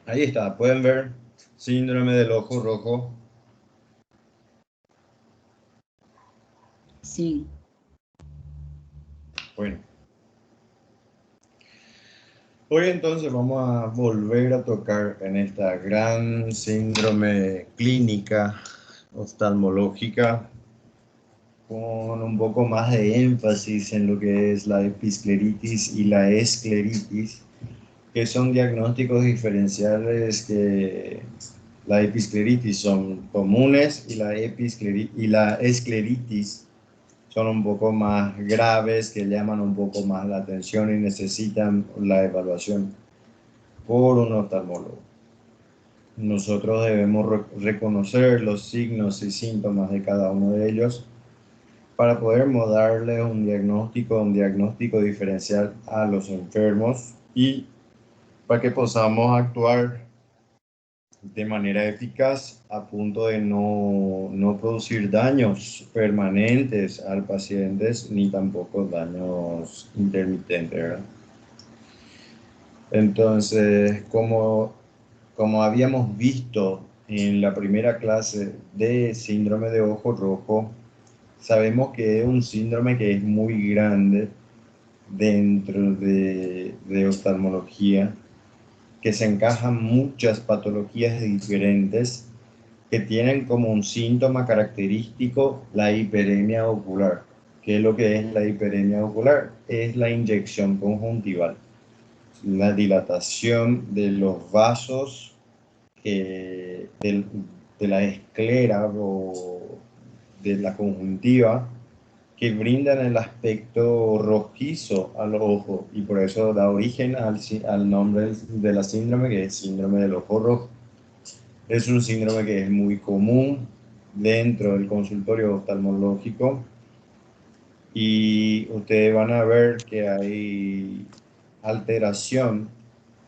Ahí está, pueden ver síndrome del ojo rojo. Sí. Bueno, hoy entonces vamos a volver a tocar en esta gran síndrome clínica oftalmológica con un poco más de énfasis en lo que es la episcleritis y la escleritis, que son diagnósticos diferenciales que la episcleritis son comunes y la escleritis son un poco más graves, que llaman un poco más la atención y necesitan la evaluación por un oftalmólogo. Nosotros debemos reconocer los signos y síntomas de cada uno de ellos para poder darle un diagnóstico diferencial a los enfermos y para que podamos actuar de manera eficaz a punto de no producir daños permanentes al paciente ni tampoco daños intermitentes, ¿verdad? Entonces, como habíamos visto en la primera clase de síndrome de ojo rojo, sabemos que es un síndrome que es muy grande dentro de oftalmología, que se encajan muchas patologías diferentes que tienen como un síntoma característico la hiperemia ocular. ¿Qué es lo que es la hiperemia ocular? Es la inyección conjuntival, la dilatación de los vasos de la esclera o de la conjuntiva que brindan el aspecto rojizo al ojo y por eso da origen al nombre de la síndrome, que es síndrome del ojo rojo. Es un síndrome que es muy común dentro del consultorio oftalmológico y ustedes van a ver que hay alteración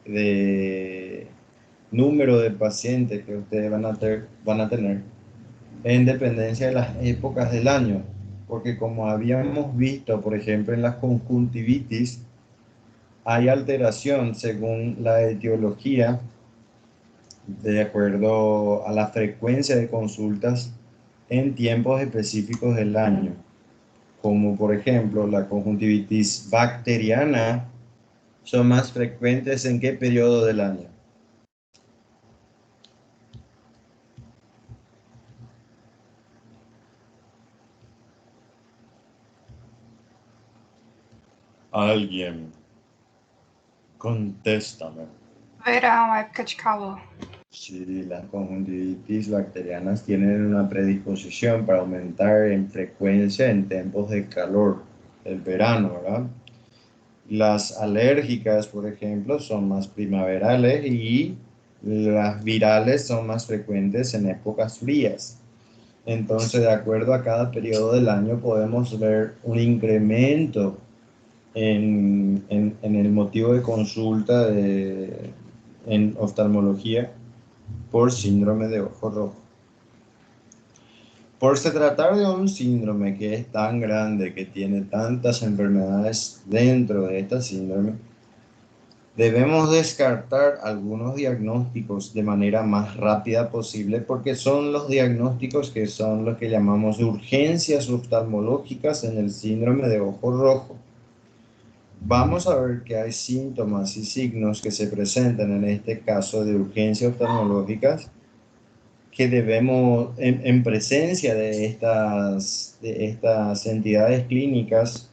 de número de pacientes que ustedes van a tener en dependencia de las épocas del año, porque como habíamos visto, por ejemplo, en la conjuntivitis, hay alteración según la etiología, de acuerdo a la frecuencia de consultas en tiempos específicos del año, como por ejemplo la conjuntivitis bacteriana, son más frecuentes en qué periodo del año. Alguien, contéstame. Verão, época de calor. Sí, las conjuntivitis bacterianas tienen una predisposición para aumentar en frecuencia en tiempos de calor, el verano, ¿verdad? Las alérgicas, por ejemplo, son más primaverales y las virales son más frecuentes en épocas frías. Entonces, de acuerdo a cada periodo del año, podemos ver un incremento en el motivo de consulta en oftalmología por síndrome de ojo rojo. Por se tratar de un síndrome que es tan grande, que tiene tantas enfermedades dentro de esta síndrome, debemos descartar algunos diagnósticos de manera más rápida posible porque son los diagnósticos que son los que llamamos de urgencias oftalmológicas en el síndrome de ojo rojo. Vamos a ver que hay síntomas y signos que se presentan en este caso de urgencias oftalmológicas que debemos, en presencia de estas entidades clínicas,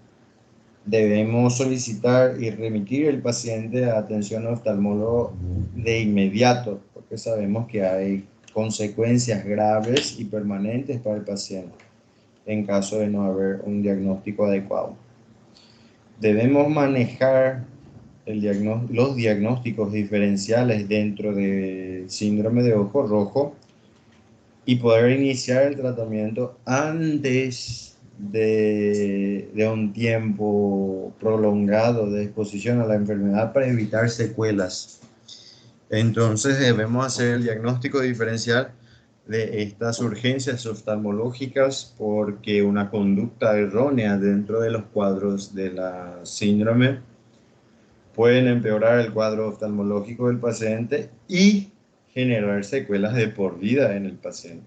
debemos solicitar y remitir el paciente a atención oftalmólogo de inmediato, porque sabemos que hay consecuencias graves y permanentes para el paciente en caso de no haber un diagnóstico adecuado. Debemos manejar los diagnósticos diferenciales dentro del síndrome de ojo rojo y poder iniciar el tratamiento antes de un tiempo prolongado de exposición a la enfermedad para evitar secuelas. Entonces debemos hacer el diagnóstico diferencial de estas urgencias oftalmológicas porque una conducta errónea dentro de los cuadros de la síndrome pueden empeorar el cuadro oftalmológico del paciente y generar secuelas de por vida en el paciente.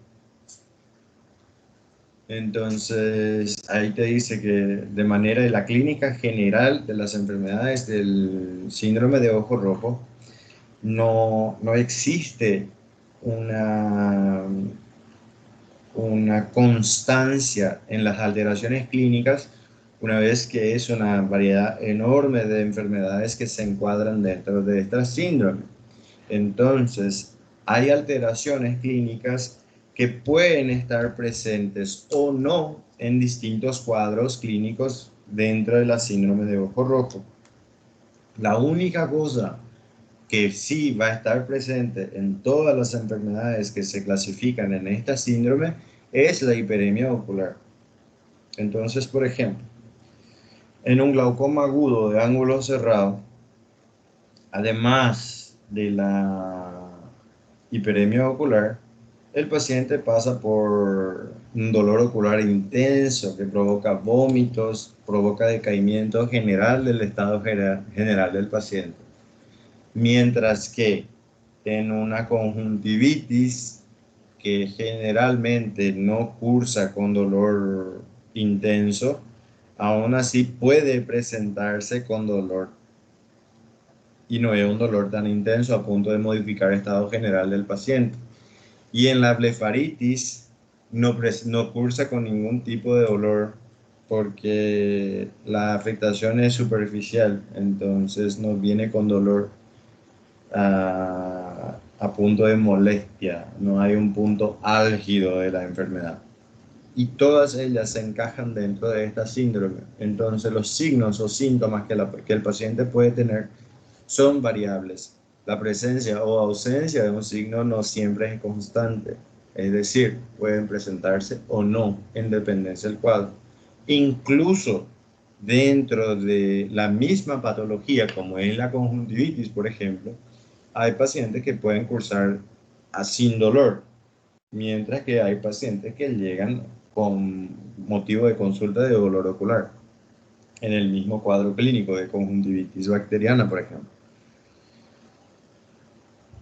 Entonces, ahí te dice que de manera de la clínica general de las enfermedades del síndrome de ojo rojo, no existe una, una constancia en las alteraciones clínicas, una vez que es una variedad enorme de enfermedades que se encuadran dentro de esta síndrome. Entonces, hay alteraciones clínicas que pueden estar presentes o no en distintos cuadros clínicos dentro de la síndrome de ojo rojo. La única cosa que sí va a estar presente en todas las enfermedades que se clasifican en esta síndrome es la hiperemia ocular. Entonces, por ejemplo, en un glaucoma agudo de ángulo cerrado, además de la hiperemia ocular, el paciente pasa por un dolor ocular intenso que provoca vómitos, provoca decaimiento general del estado general del paciente. Mientras que en una conjuntivitis que generalmente no cursa con dolor intenso, aún así puede presentarse con dolor y no es un dolor tan intenso a punto de modificar el estado general del paciente. Y en la blefaritis no cursa con ningún tipo de dolor porque la afectación es superficial, entonces no viene con dolor a punto de molestia, no hay un punto álgido de la enfermedad. Y todas ellas se encajan dentro de esta síndrome. Entonces los signos o síntomas que el paciente puede tener son variables. La presencia o ausencia de un signo no siempre es constante. Es decir, pueden presentarse o no en dependencia del cuadro. Incluso dentro de la misma patología, como es la conjuntivitis, por ejemplo, hay pacientes que pueden cursar sin dolor, mientras que hay pacientes que llegan con motivo de consulta de dolor ocular en el mismo cuadro clínico de conjuntivitis bacteriana, por ejemplo.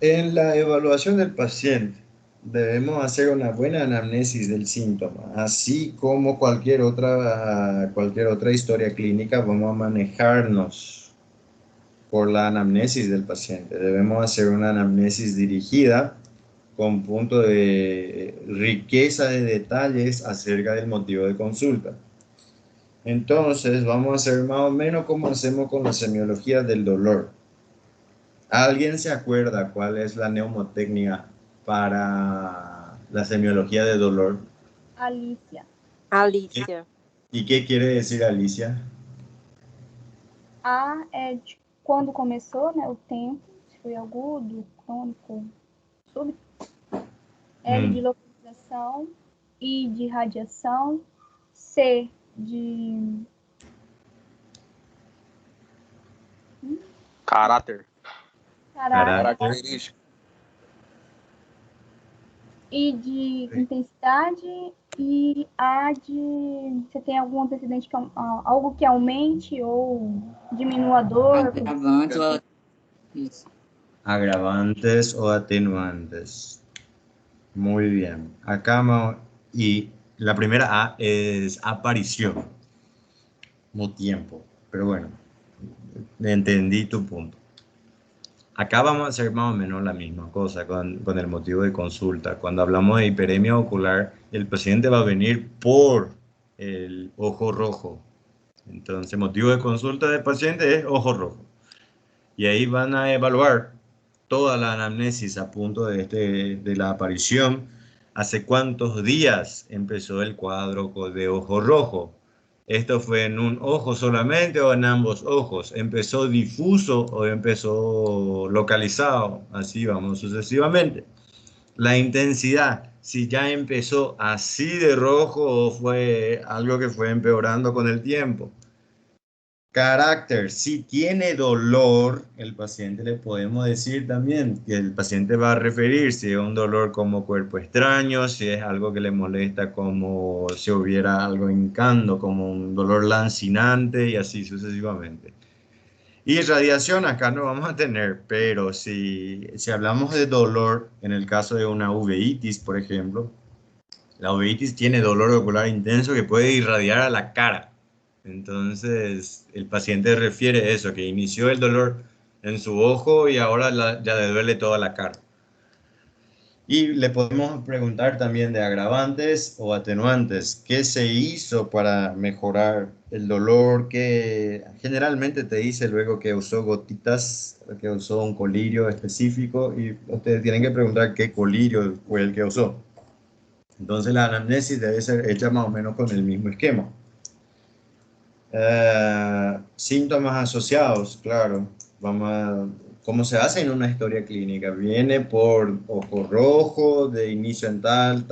En la evaluación del paciente debemos hacer una buena anamnesis del síntoma, así como cualquier otra historia clínica. Vamos a manejarnos por la anamnesis del paciente. Debemos hacer una anamnesis dirigida con punto de riqueza de detalles acerca del motivo de consulta. Entonces, vamos a hacer más o menos como hacemos con la semiología del dolor. ¿Alguien se acuerda cuál es la neumotecnia para la semiología de dolor? Alicia. Alicia. ¿Y qué quiere decir Alicia? A é de quando começou, né, o tempo, se foi agudo, crônico, súbito. L de localização, I de radiação, C de Caráter. Característica. I de intensidade e A de você tem algum antecedente que algo que aumente ou diminua a dor. Agravante ou isso. Agravantes o atenuantes. Muy bien. Acá y la primera A es aparición, no tiempo. Pero bueno, entendí tu punto. Acá vamos a hacer más o menos la misma cosa con el motivo de consulta. Cuando hablamos de hiperemia ocular, el paciente va a venir por el ojo rojo. Entonces, motivo de consulta del paciente es ojo rojo. Y ahí van a evaluar toda la anamnesis a punto de la aparición. ¿Hace cuántos días empezó el cuadro de ojo rojo? ¿Esto fue en un ojo solamente o en ambos ojos? ¿Empezó difuso o empezó localizado? Así vamos sucesivamente. La intensidad, si ya empezó así de rojo o fue algo que fue empeorando con el tiempo. Carácter, si tiene dolor, el paciente le podemos decir también que el paciente va a referir si es un dolor como cuerpo extraño, si es algo que le molesta como si hubiera algo hincando, como un dolor lancinante y así sucesivamente. Y radiación acá no vamos a tener, pero si hablamos de dolor, en el caso de una uveitis, por ejemplo, la uveitis tiene dolor ocular intenso que puede irradiar a la cara. Entonces, el paciente refiere eso, que inició el dolor en su ojo y ahora ya le duele toda la cara. Y le podemos preguntar también de agravantes o atenuantes. ¿Qué se hizo para mejorar el dolor? Que generalmente te dice luego que usó gotitas, que usó un colirio específico y ustedes tienen que preguntar qué colirio fue el que usó. Entonces la anamnesis debe ser hecha más o menos con el mismo esquema. Síntomas asociados, claro. ¿Cómo se hace en una historia clínica? Viene por ojo rojo, de inicio en tal.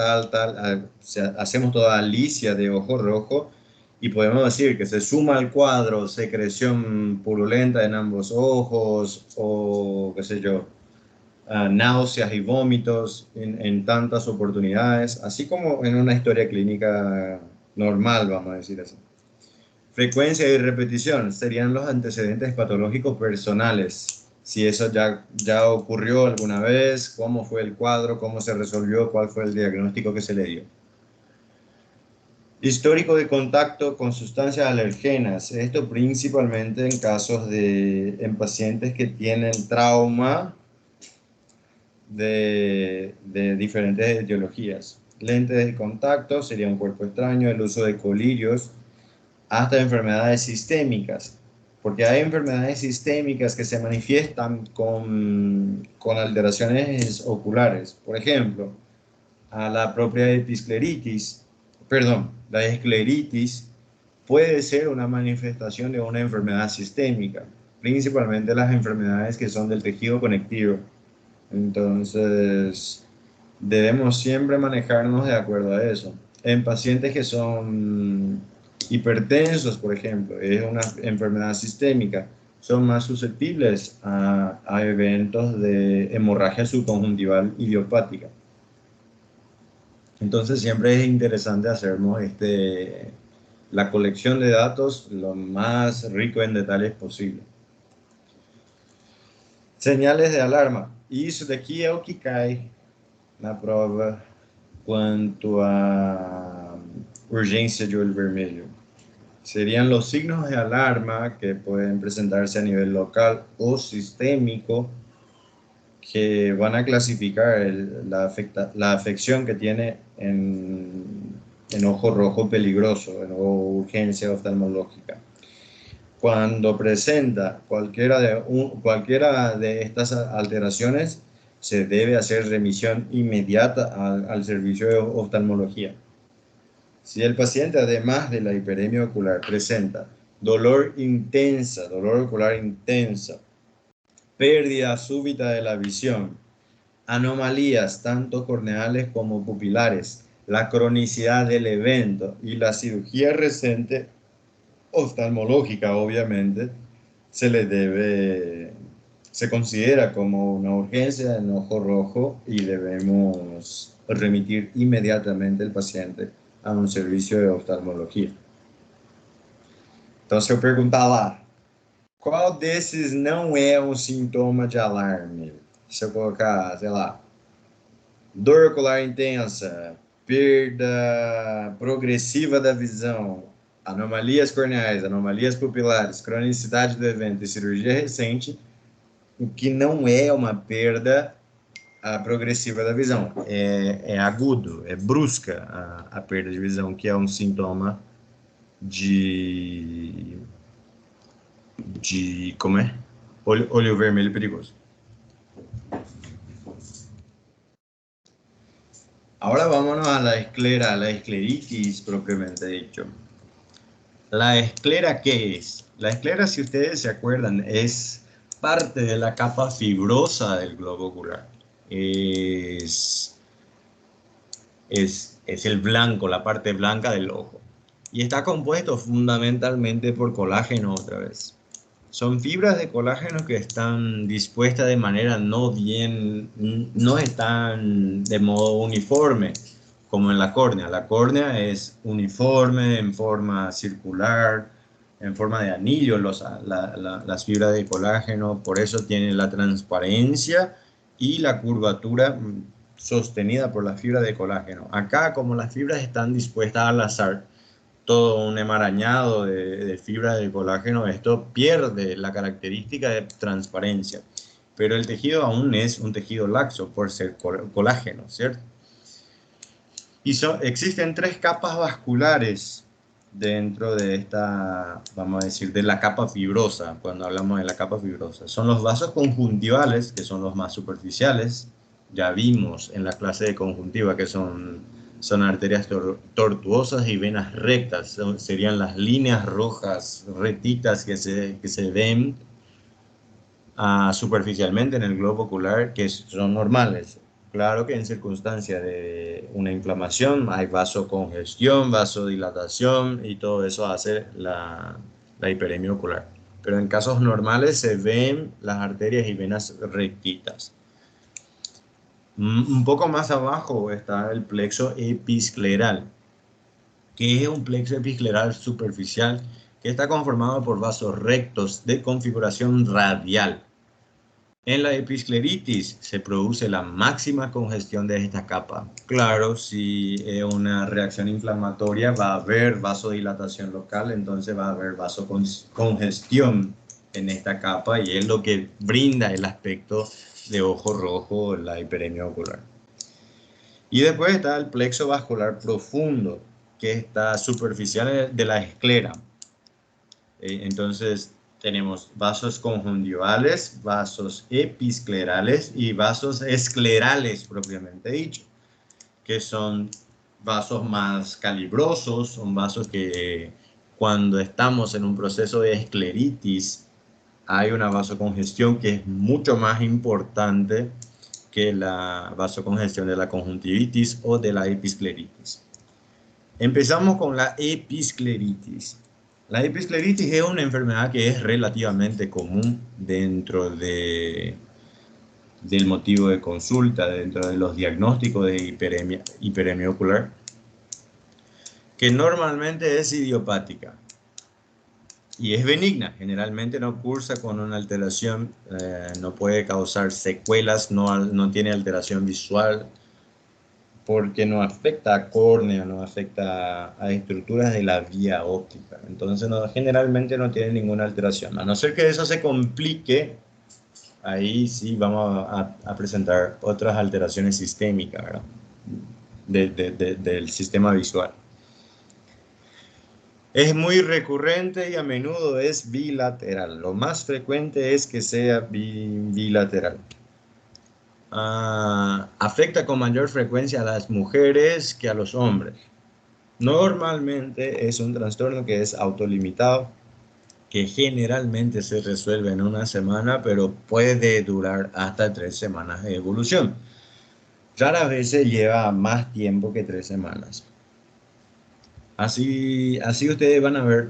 Hacemos toda alicia de ojo rojo y podemos decir que se suma al cuadro secreción purulenta en ambos ojos o qué sé yo, náuseas y vómitos en tantas oportunidades, así como en una historia clínica normal, vamos a decir así. Frecuencia y repetición serían los antecedentes patológicos personales. Si eso ya ocurrió alguna vez, cómo fue el cuadro, cómo se resolvió, cuál fue el diagnóstico que se le dio. Histórico de contacto con sustancias alergenas. Esto principalmente en casos en pacientes que tienen trauma de diferentes etiologías. Lentes de contacto sería un cuerpo extraño, el uso de colirios, hasta enfermedades sistémicas, porque hay enfermedades sistémicas que se manifiestan con alteraciones oculares. Por ejemplo, a la propia la escleritis puede ser una manifestación de una enfermedad sistémica, principalmente las enfermedades que son del tejido conectivo. Entonces, debemos siempre manejarnos de acuerdo a eso. En pacientes que son hipertensos, por ejemplo, es una enfermedad sistémica, son más susceptibles a eventos de hemorragia subconjuntival idiopática. Entonces siempre es interesante hacernos la colección de datos lo más rico en detalles posible. Señales de alarma. Isso daqui é o que cai na prova quanto a urgência de olho vermelho. Serían los signos de alarma que pueden presentarse a nivel local o sistémico que van a clasificar la afección que tiene en ojo rojo peligroso, en urgencia oftalmológica. Cuando presenta cualquiera de estas alteraciones, se debe hacer remisión inmediata al servicio de oftalmología. Si el paciente, además de la hiperemia ocular, presenta dolor ocular intensa, pérdida súbita de la visión, anomalías tanto corneales como pupilares, la cronicidad del evento y la cirugía reciente oftalmológica, obviamente, se considera como una urgencia en ojo rojo y debemos remitir inmediatamente el paciente a un servicio de oftalmología. Então, se eu perguntar lá, qual desses não é um sintoma de alarme? Se eu colocar, sei lá, dor ocular intensa, perda progressiva da visão, anomalias corneais, anomalias pupilares, cronicidade do evento e cirurgia recente, o que não é uma perda progressiva da visão. É agudo, é brusca a perda de visão, que é um sintoma de como é? Olho vermelho perigoso. Ahora vámonos a la esclera, a la escleritis propiamente dicho. ¿La esclera qué es? La esclera, si ustedes se acuerdan, es parte de la capa fibrosa del globo ocular. Es el blanco, la parte blanca del ojo. Y está compuesto fundamentalmente por colágeno otra vez. Son fibras de colágeno que están dispuestas de manera no están de modo uniforme, como en la córnea. La córnea es uniforme, en forma circular, en forma de anillo las fibras de colágeno, por eso tienen la transparencia y la curvatura sostenida por la fibra de colágeno. Acá, como las fibras están dispuestas al azar, todo un emaranado de fibra de colágeno, esto pierde la característica de transparencia. Pero el tejido aún es un tejido laxo por ser colágeno, ¿cierto? Y existen 3 capas vasculares dentro de esta, vamos a decir, de la capa fibrosa, cuando hablamos de la capa fibrosa. Son los vasos conjuntivales, que son los más superficiales. Ya vimos en la clase de conjuntiva que son arterias tortuosas y venas rectas. Serían las líneas rojas, rectitas que se ven superficialmente en el globo ocular, que son normales. Claro que en circunstancias de una inflamación hay vasocongestión, vasodilatación y todo eso hace la hiperemia ocular. Pero en casos normales se ven las arterias y venas rectitas. Un poco más abajo está el plexo episcleral, que es un plexo episcleral superficial que está conformado por vasos rectos de configuración radial. En la episcleritis se produce la máxima congestión de esta capa. Claro, si es una reacción inflamatoria va a haber vasodilatación local, entonces va a haber vasocongestión en esta capa y es lo que brinda el aspecto de ojo rojo, la hiperemia ocular. Y después está el plexo vascular profundo, que está superficial de la esclera. Entonces tenemos vasos conjuntivales, vasos episclerales y vasos esclerales propiamente dicho, que son vasos más calibrosos, son vasos que cuando estamos en un proceso de escleritis hay una vasocongestión que es mucho más importante que la vasocongestión de la conjuntivitis o de la episcleritis. Empezamos con la episcleritis. La episcleritis es una enfermedad que es relativamente común dentro del motivo de consulta, dentro de los diagnósticos de hiperemia ocular, que normalmente es idiopática y es benigna. Generalmente no cursa con una alteración, no puede causar secuelas, no tiene alteración visual, porque no afecta a córnea, no afecta a estructuras de la vía óptica. Entonces generalmente no tiene ninguna alteración. A no ser que eso se complique, ahí sí vamos a presentar otras alteraciones sistémicas, ¿verdad? Del sistema visual. Es muy recurrente y a menudo es bilateral. Lo más frecuente es que sea bilateral. Afecta con mayor frecuencia a las mujeres que a los hombres. Normalmente es un trastorno que es autolimitado, que generalmente se resuelve en una semana, pero puede durar hasta 3 semanas de evolución. Raras veces lleva más tiempo que 3 semanas. Así ustedes van a ver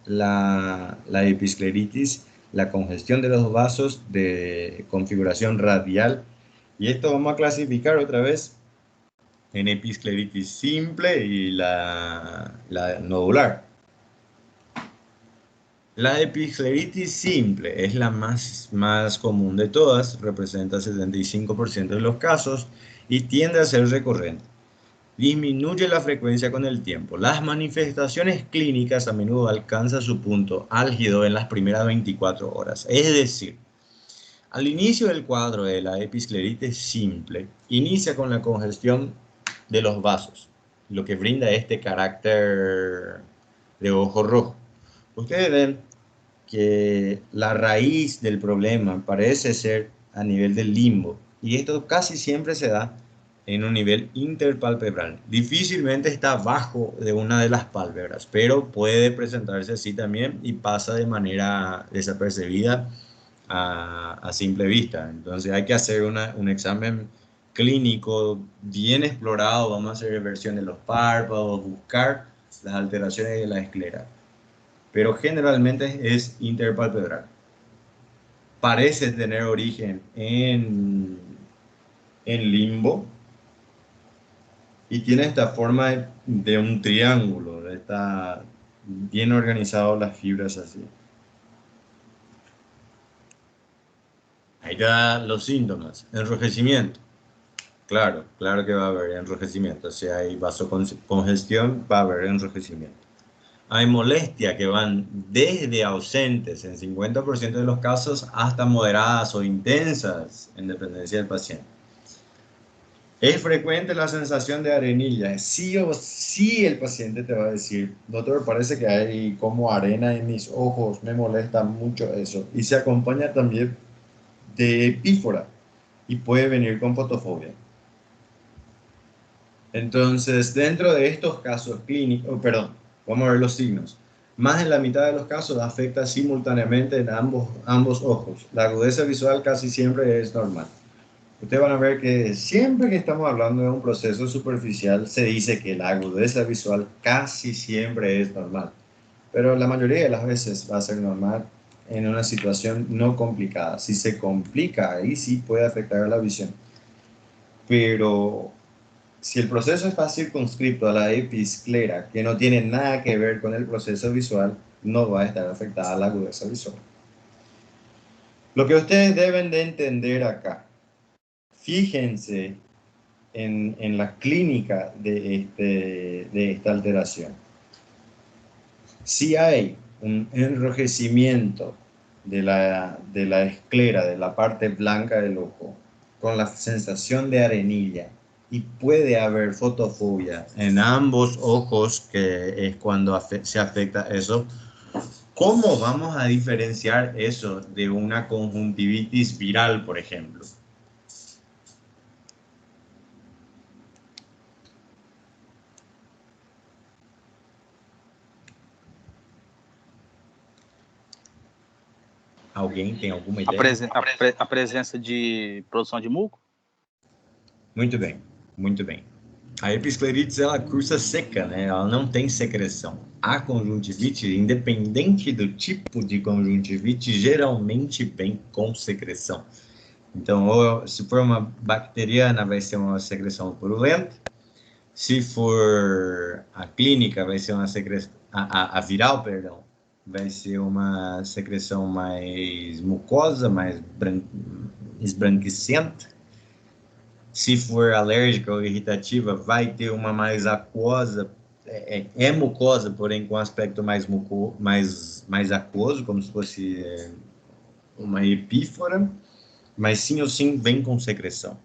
la episcleritis, la congestión de los vasos de configuración radial. Y esto vamos a clasificar otra vez en episcleritis simple y la nodular. La episcleritis simple es la más común de todas, representa 75% de los casos y tiende a ser recurrente. Disminuye la frecuencia con el tiempo. Las manifestaciones clínicas a menudo alcanzan su punto álgido en las primeras 24 horas. Es decir, al inicio del cuadro de la episcleritis simple, inicia con la congestión de los vasos, lo que brinda este carácter de ojo rojo. Ustedes ven que la raíz del problema parece ser a nivel del limbo, y esto casi siempre se da en un nivel interpalpebral. Difícilmente está abajo de una de las pálpebras, pero puede presentarse así también y pasa de manera desapercibida a simple vista. Entonces hay que hacer un examen clínico bien explorado, vamos a hacer reversión de los párpados, buscar las alteraciones de la esclera. Pero generalmente es interpalpebral. Parece tener origen en limbo y tiene esta forma de un triángulo, de esta bien organizado las fibras así. Ahí te da los síntomas. Enrojecimiento. Claro, claro que va a haber enrojecimiento. Si hay vasocongestión, va a haber enrojecimiento. Hay molestia que van desde ausentes en 50% de los casos hasta moderadas o intensas en dependencia del paciente. Es frecuente la sensación de arenilla. Sí o sí el paciente te va a decir, doctor, parece que hay como arena en mis ojos, me molesta mucho eso. Y se acompaña también de epífora y puede venir con fotofobia. Entonces, dentro de estos casos clínicos, vamos a ver los signos. Más de la mitad de los casos afecta simultáneamente en ambos ojos. La agudeza visual casi siempre es normal. Ustedes van a ver que siempre que estamos hablando de un proceso superficial, se dice que la agudeza visual casi siempre es normal. Pero la mayoría de las veces va a ser normal en una situación no complicada. Si se complica, ahí sí puede afectar a la visión. Pero si el proceso está circunscrito a la episclera, que no tiene nada que ver con el proceso visual, no va a estar afectada la agudeza visual. Lo que ustedes deben de entender acá, fíjense en la clínica de esta alteración. Si hay un enrojecimiento de la esclera, de la parte blanca del ojo, con la sensación de arenilla, y puede haber fotofobia en ambos ojos, que es cuando se afecta eso, ¿cómo vamos a diferenciar eso de una conjuntivitis viral, por ejemplo? Alguém tem alguma ideia? A presença de produção de muco? Muito bem, muito bem. A episclerites, ela cursa seca, né? Ela não tem secreção. A conjuntivite, independente do tipo de conjuntivite, geralmente vem com secreção. Então, se for uma bacteriana, vai ser uma secreção purulenta. Se for a clínica, vai ser uma secreção... A viral, perdão, vai ser uma secreção mais mucosa, mais esbranquecenta. Se for alérgica ou irritativa, vai ter uma mais aquosa, é mucosa, porém com aspecto mais aquoso, como se fosse uma epífora, mas sim ou sim vem com secreção.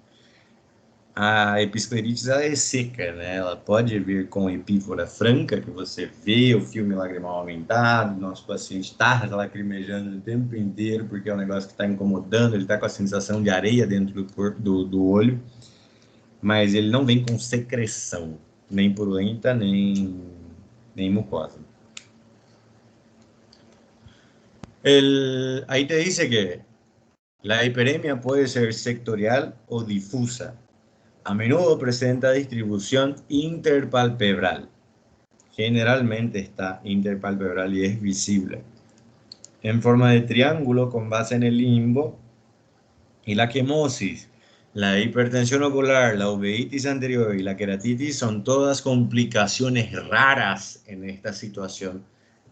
A episclerites, ela é seca, né? Ela pode vir com epífora franca, que você vê o filme lagrimal aumentado, nosso paciente está lacrimejando o tempo inteiro, porque é um negócio que está incomodando, ele está com a sensação de areia dentro do olho, mas ele não vem com secreção, nem purulenta, nem mucosa. Ahí te dice que la hiperemia puede ser sectorial o difusa. A menudo presenta distribución interpalpebral. Generalmente está interpalpebral y es visible. En forma de triángulo con base en el limbo. Y la quemosis, la hipertensión ocular, la uveitis anterior y la queratitis son todas complicaciones raras en esta situación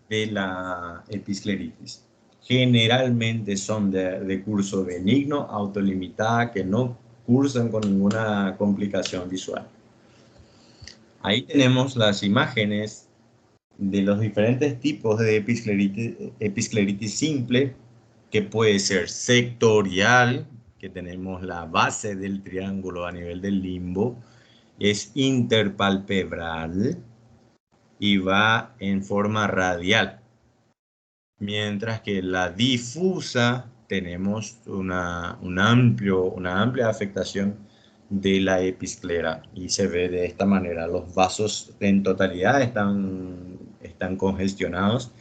de la episcleritis. Generalmente son de curso benigno, autolimitada, que no cursan con ninguna complicación visual. Ahí tenemos las imágenes de los diferentes tipos de episcleritis simple, que puede ser sectorial, que tenemos la base del triángulo a nivel del limbo, es interpalpebral y va en forma radial. Mientras que la difusa tenemos una amplia afectación de la episclera y se ve de esta manera. Los vasos en totalidad están congestionados,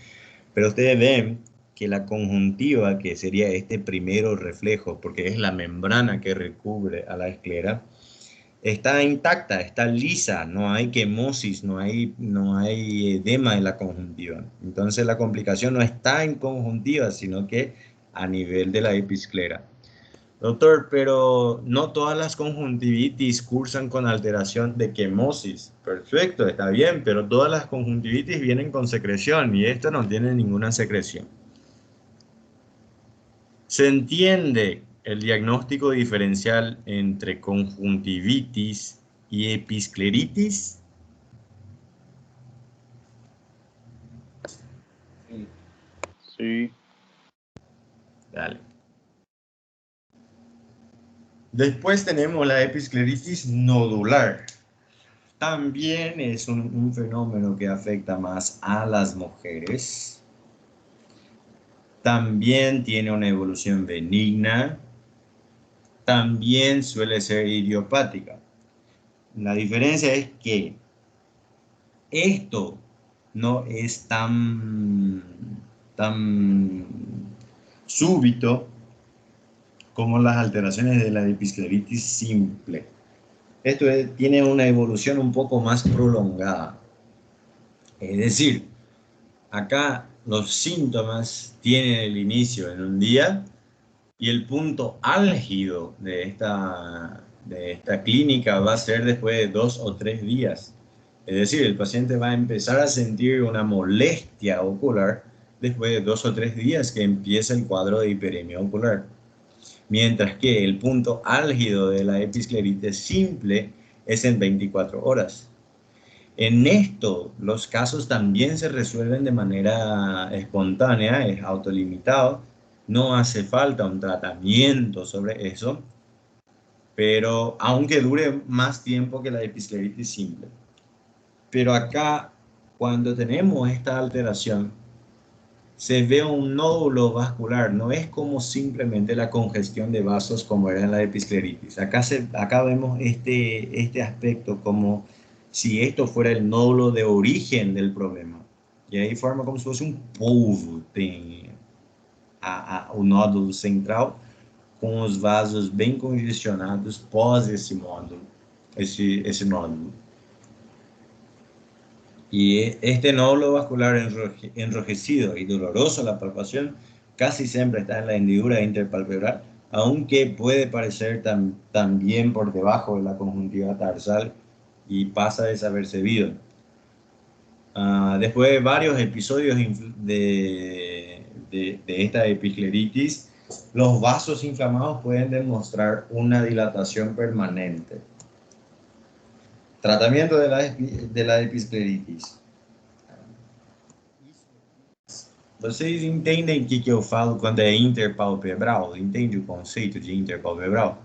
pero ustedes ven que la conjuntiva, que sería este primero reflejo, porque es la membrana que recubre a la esclera, está intacta, está lisa, no hay quemosis, no hay edema en la conjuntiva. Entonces la complicación no está en conjuntiva, sino que a nivel de la episclera. Doctor, pero no todas las conjuntivitis cursan con alteración de quemosis. Perfecto, está bien, pero todas las conjuntivitis vienen con secreción y esta no tiene ninguna secreción. ¿Se entiende el diagnóstico diferencial entre conjuntivitis y episcleritis? Sí. Dale. Después tenemos la episcleritis nodular. También es un fenómeno que afecta más a las mujeres. También tiene una evolución benigna. También suele ser idiopática. La diferencia es que esto no es tan súbito como las alteraciones de la episcleritis simple. Esto tiene una evolución un poco más prolongada. Es decir, acá los síntomas tienen el inicio en un día y el punto álgido de esta clínica va a ser después de 2 o 3 días. Es decir, el paciente va a empezar a sentir una molestia ocular después de 2 o 3 días que empieza el cuadro de hiperemia ocular. Mientras que el punto álgido de la episcleritis simple es en 24 horas. En esto, los casos también se resuelven de manera espontánea, es autolimitado, no hace falta un tratamiento sobre eso, pero aunque dure más tiempo que la episcleritis simple. Pero acá, cuando tenemos esta alteración, se ve un nódulo vascular, no es como simplemente la congestión de vasos como era en la episcleritis. Acá vemos este aspecto como si esto fuera el nódulo de origen del problema. E aí forma como se fosse um polvo, tem o nódulo central com os vasos bem congestionados pós esse módulo, esse nódulo. Y este nódulo vascular enrojecido y doloroso a la palpación casi siempre está en la hendidura interpalpebral, aunque puede parecer también por debajo de la conjuntiva tarsal y pasa desapercibido. Después de varios episodios de esta episcleritis, los vasos inflamados pueden demostrar una dilatación permanente. Tratamiento de la episcleritis. Vocês entendem o que eu falo quando é interpalpebral? Entende o conceito de interpalpebral?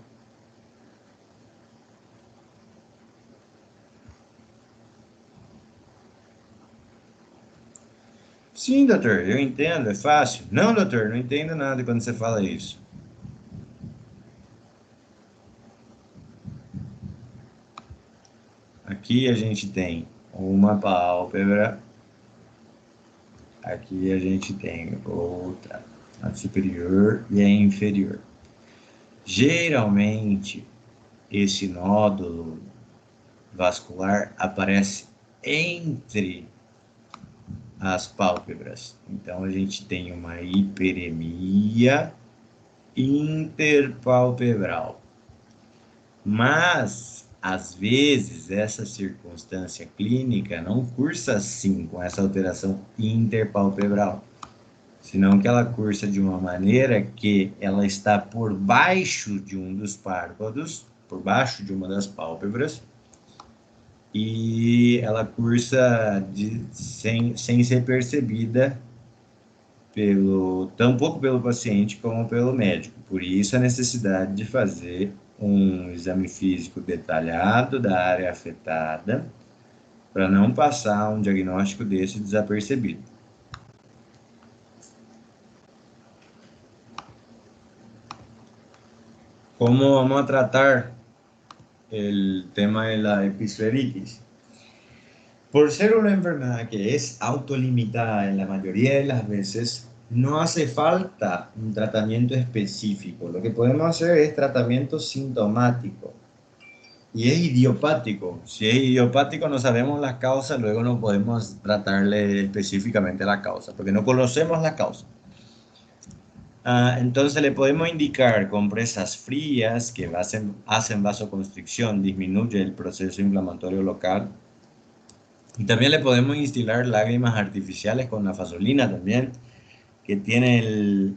Sim, doutor, eu entendo, é fácil. Não, doutor, não entendo nada quando você fala isso. Aqui a gente tem uma pálpebra. Aqui a gente tem outra, a superior e a inferior. Geralmente, esse nódulo vascular aparece entre as pálpebras. Então, a gente tem uma hiperemia interpalpebral. Mas, às vezes, essa circunstância clínica não cursa assim, com essa alteração interpalpebral, senão que ela cursa de uma maneira que ela está por baixo de um dos párpados, por baixo de uma das pálpebras, e ela cursa sem ser percebida tampouco pelo paciente como pelo médico. Por isso a necessidade de fazer um exame físico detalhado da área afetada para não passar um diagnóstico desse desapercebido. ¿Cómo vamos a tratar el tema de la episcleritis? Por ser una enfermedad que es autolimitada en la mayoría de las veces, no hace falta un tratamiento específico. Lo que podemos hacer es tratamiento sintomático. Y es idiopático. Si es idiopático no sabemos la causa, luego no podemos tratarle específicamente la causa, porque no conocemos la causa. Entonces le podemos indicar compresas frías que hacen vasoconstricción, disminuye el proceso inflamatorio local. Y también le podemos instilar lágrimas artificiales con nafazolina también, que tiene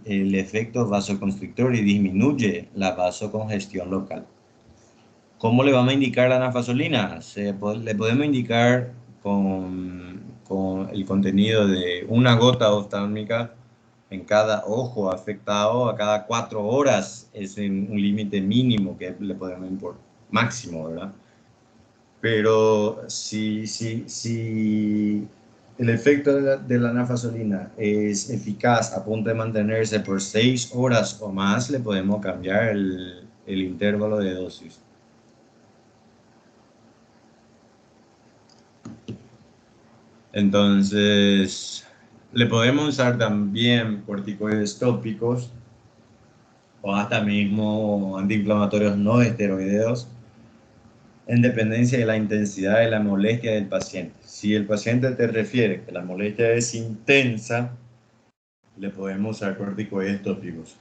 el efecto vasoconstrictor y disminuye la vasocongestión local. ¿Cómo le vamos a indicar la nafazolina? Le podemos indicar con el contenido de una gota oftálmica en cada ojo afectado a cada 4 horas. Es un límite mínimo que le podemos importar, máximo, ¿verdad? Pero si el efecto de la nafazolina es eficaz a punto de mantenerse por 6 horas o más, le podemos cambiar el intervalo de dosis. Entonces, le podemos usar también corticoides tópicos o hasta mismo antiinflamatorios no esteroideos en dependencia de la intensidad de la molestia del paciente. Si el paciente te refiere que la molestia es intensa, le podemos usar corticoides tópicos.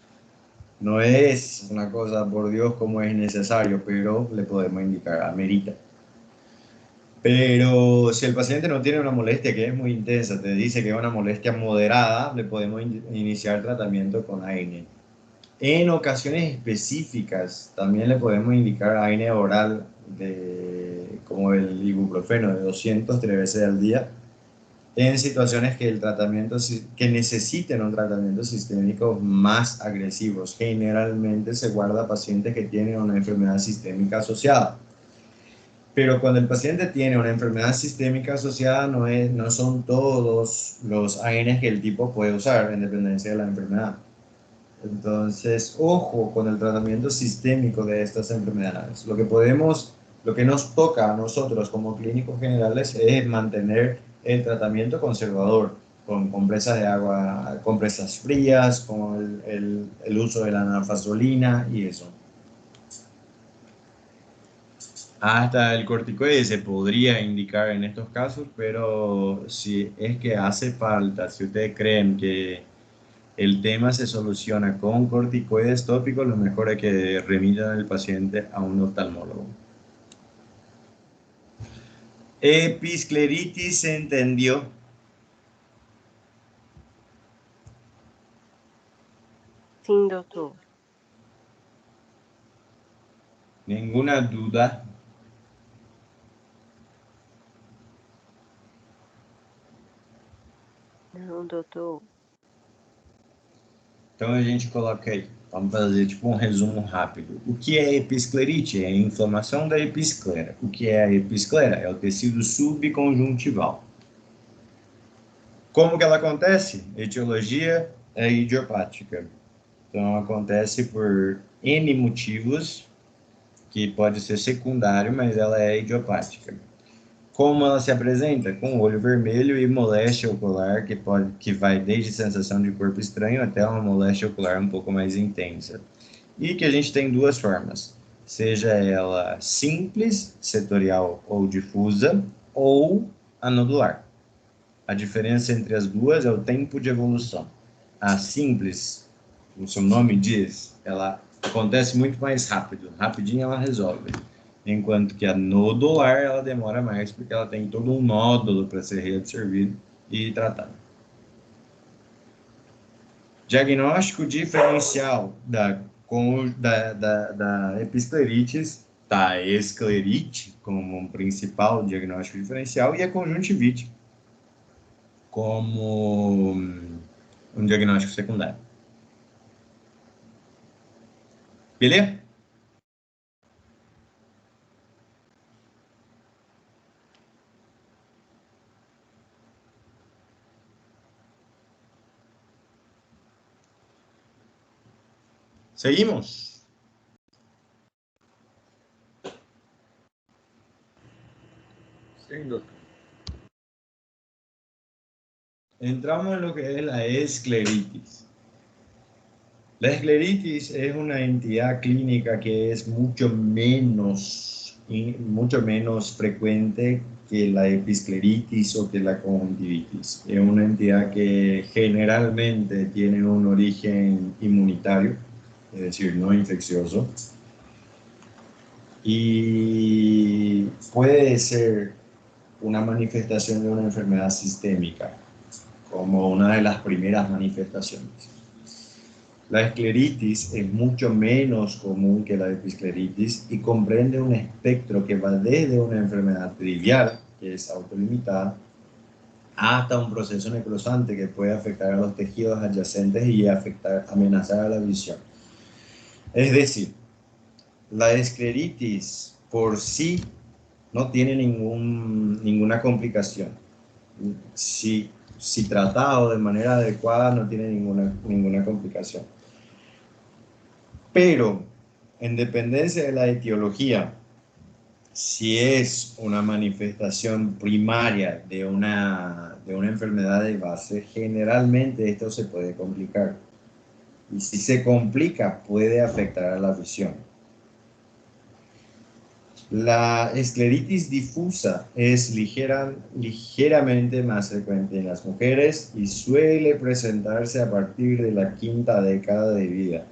No es una cosa, por Dios, como es necesario, pero le podemos indicar, amerita. Pero si el paciente no tiene una molestia que es muy intensa, te dice que es una molestia moderada, le podemos iniciar tratamiento con AINE. En ocasiones específicas también le podemos indicar AINE oral como el ibuprofeno de 200 3 veces al día en situaciones que necesiten un tratamiento sistémico más agresivos. Generalmente se guarda pacientes que tienen una enfermedad sistémica asociada. Pero cuando el paciente tiene una enfermedad sistémica asociada, no son todos los AINES que el tipo puede usar en dependencia de la enfermedad. Entonces, ojo con el tratamiento sistémico de estas enfermedades. Lo que nos toca a nosotros como clínicos generales es mantener el tratamiento conservador, con compresas de agua, compresas frías, con el uso de la nafazolina y eso. Hasta el corticoide se podría indicar en estos casos, pero si es que hace falta, si ustedes creen que el tema se soluciona con corticoides tópicos, lo mejor es que remitan al paciente a un oftalmólogo. Episcleritis se entendió. Sim, doutor. Ninguna duda. Não, doutor. Então a gente coloca aí, vamos fazer tipo um resumo rápido. O que é episclerite? É a inflamação da episclera. O que é a episclera? É o tecido subconjuntival. Como que ela acontece? Etiologia é idiopática. Então acontece por N motivos, que pode ser secundário, mas ela é idiopática. Como ela se apresenta? Com olho vermelho e moléstia ocular, que vai desde sensação de corpo estranho até uma moléstia ocular um pouco mais intensa. E que a gente tem duas formas, seja ela simples, setorial ou difusa, ou anodular. A diferença entre as duas é o tempo de evolução. A simples, o seu nome diz, ela acontece muito mais rápido, rapidinho ela resolve. Enquanto que a nodular, ela demora mais, porque ela tem todo um nódulo para ser reabsorvido e tratado. Diagnóstico diferencial da episclerites, da esclerite como um principal diagnóstico diferencial, e a conjuntivite como um diagnóstico secundário. Beleza? Seguimos. Sim, doutor. Entramos en lo que es la escleritis. La escleritis es una entidad clínica que es mucho menos frecuente que la episcleritis o que la conjuntivitis. Es una entidad que generalmente tiene un origen inmunitario, es decir, no infeccioso, y puede ser una manifestación de una enfermedad sistémica, como una de las primeras manifestaciones. La escleritis es mucho menos común que la episcleritis y comprende un espectro que va desde una enfermedad trivial, que es autolimitada, hasta un proceso necrosante que puede afectar a los tejidos adyacentes y amenazar a la visión. Es decir, la escleritis por sí no tiene ninguna complicación. Si tratado de manera adecuada, no tiene ninguna complicación. Pero, en dependencia de la etiología, si es una manifestación primaria de una enfermedad de base, generalmente esto se puede complicar. Y si se complica, puede afectar a la visión. La escleritis difusa es ligeramente más frecuente en las mujeres y suele presentarse a partir de la quinta década de vida.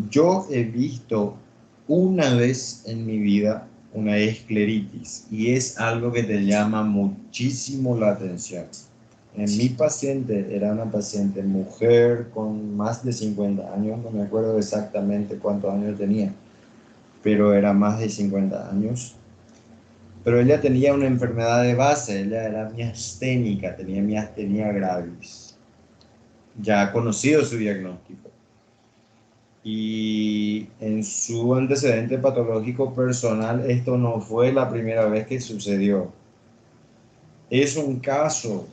Yo he visto una vez en mi vida una escleritis y es algo que te llama muchísimo la atención. En mi paciente era una paciente mujer con más de 50 años, no me acuerdo exactamente cuántos años tenía, pero era más de 50 años. Pero ella tenía una enfermedad de base, ella era miasténica, tenía miastenia gravis. Ya ha conocido su diagnóstico. Y en su antecedente patológico personal, esto no fue la primera vez que sucedió. Es un caso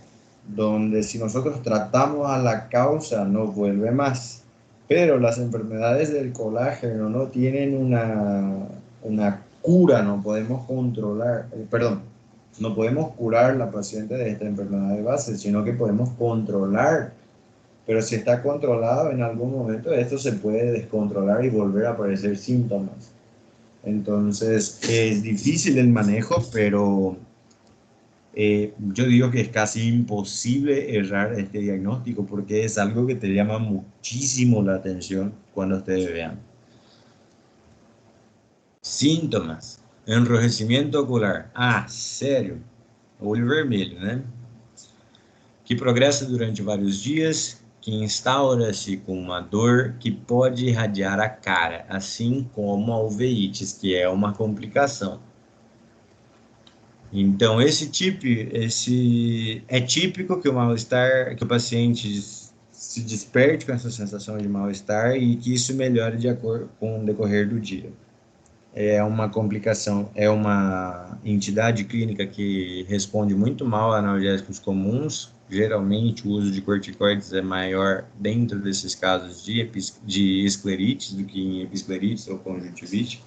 donde si nosotros tratamos a la causa, no vuelve más. Pero las enfermedades del colágeno no tienen una cura, no podemos controlar, no podemos curar la paciente de esta enfermedad de base, sino que podemos controlar. Pero si está controlado, en algún momento esto se puede descontrolar y volver a aparecer síntomas. Entonces es difícil el manejo, pero yo digo que es casi imposible errar este diagnóstico porque es algo que te llama muchísimo la atención cuando ustedes vean. Síntomas: enrojecimiento ocular. Sério. Olho vermelho, né? Que progressa durante vários dias, que instaura-se com uma dor que pode irradiar a cara, assim como a uveites, que é uma complicação. Então, é típico que o mal-estar, que o paciente se desperte com essa sensação de mal-estar e que isso melhore de acordo com o decorrer do dia. É uma complicação, é uma entidade clínica que responde muito mal a analgésicos comuns. Geralmente, o uso de corticoides é maior dentro desses casos de esclerites do que em episclerites ou conjuntivite.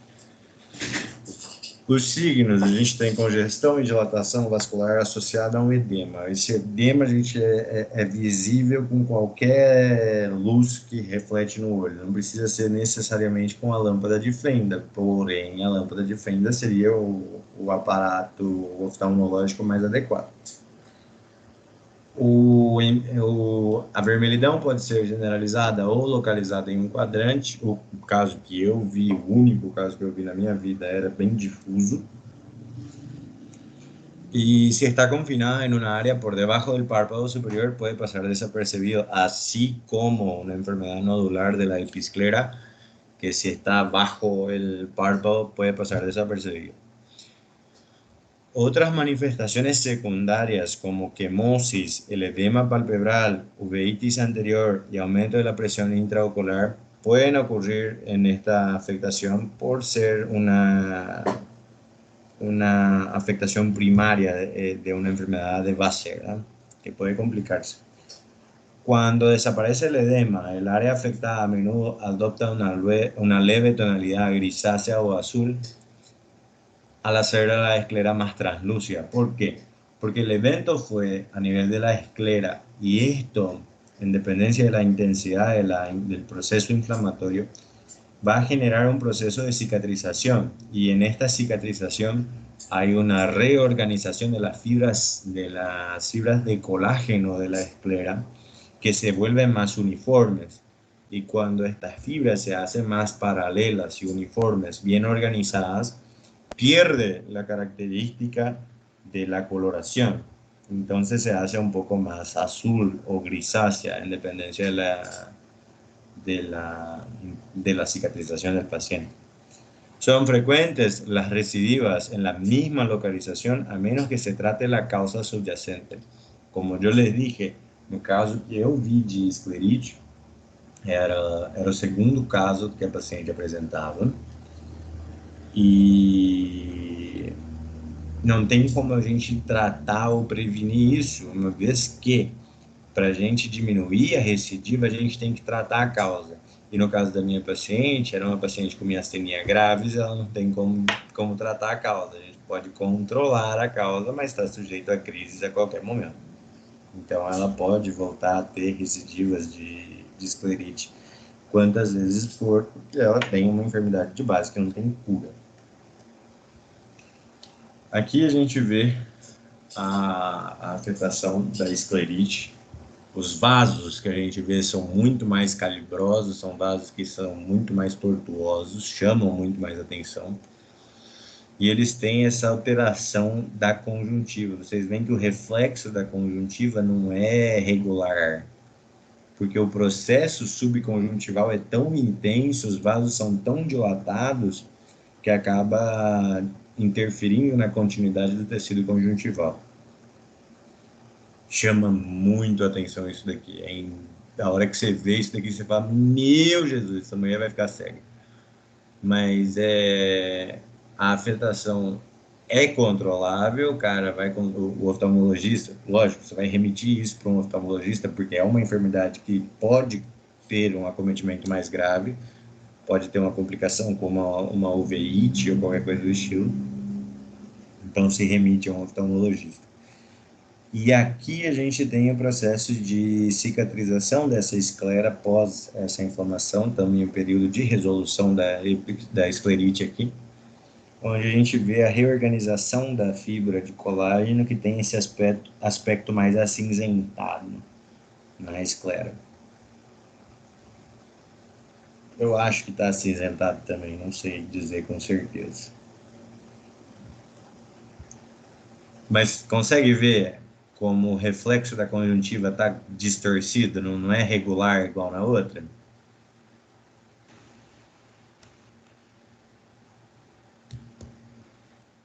Os signos: a gente tem congestão e dilatação vascular associada a um edema. Esse edema, é visível com qualquer luz que reflete no olho. Não precisa ser necessariamente com a lâmpada de fenda, porém, a lâmpada de fenda seria o aparato oftalmológico mais adequado. A vermelhidão pode ser generalizada ou localizada em um quadrante. O caso que eu vi, o único caso que eu vi na minha vida, era bem difuso. Y si está confinada en una área por debajo del párpado superior, puede pasar desapercibido, así como una enfermedad nodular de la episclera, que si está bajo el párpado puede pasar desapercibido. Otras manifestaciones secundarias como quemosis, el edema palpebral, uveitis anterior y aumento de la presión intraocular pueden ocurrir en esta afectación por ser una afectación primaria de una enfermedad de base, ¿verdad? Que puede complicarse. Cuando desaparece el edema, el área afectada a menudo adopta una leve tonalidad grisácea o azul, al hacer a la esclera más translúcida. ¿Por qué? Porque el evento fue a nivel de la esclera y esto, en dependencia de la intensidad del proceso inflamatorio, va a generar un proceso de cicatrización, y en esta cicatrización hay una reorganización de las fibras de colágeno de la esclera que se vuelven más uniformes. Y cuando estas fibras se hacen más paralelas y uniformes, bien organizadas, pierde la característica de la coloración. Entonces se hace un poco más azul o grisácea en dependencia de la cicatrización del paciente. Son frecuentes las recidivas en la misma localización, a menos que se trate la causa subyacente. Como yo les dije, no caso que eu vi de esclerite, era o segundo caso que a paciente apresentava, e não tem como a gente tratar ou prevenir isso, uma vez que, para a gente diminuir a recidiva, a gente tem que tratar a causa. E no caso da minha paciente, era uma paciente com miastenia graves, ela não tem como tratar a causa. A gente pode controlar a causa, mas está sujeito a crises a qualquer momento. Então, ela pode voltar a ter recidivas de esclerite quantas vezes for, porque ela tem uma enfermidade de base que não tem cura. Aqui a gente vê a afetação da esclerite. Os vasos que a gente vê são muito mais calibrosos, são vasos que são muito mais tortuosos, chamam muito mais atenção. E eles têm essa alteração da conjuntiva. Vocês veem que o reflexo da conjuntiva não é regular, porque o processo subconjuntival é tão intenso, os vasos são tão dilatados, que acaba interferindo na continuidade do tecido conjuntival. Chama muito a atenção isso daqui. A hora que você vê isso daqui, você fala, meu Jesus, essa mulher vai ficar cega. Mas a afetação é controlável, o cara vai com o oftalmologista, lógico, você vai remitir isso para um oftalmologista, porque é uma enfermidade que pode ter um acometimento mais grave, pode ter uma complicação como uma uveíte ou qualquer coisa do estilo. Então se remite a um oftalmologista. E aqui a gente tem o processo de cicatrização dessa esclera após essa inflamação, também o período de resolução da esclerite aqui, onde a gente vê a reorganização da fibra de colágeno, que tem esse aspecto mais acinzentado na esclera. Eu acho que está acinzentado também, não sei dizer com certeza. Mas consegue ver como o reflexo da conjuntiva está distorcido, não é regular igual na outra?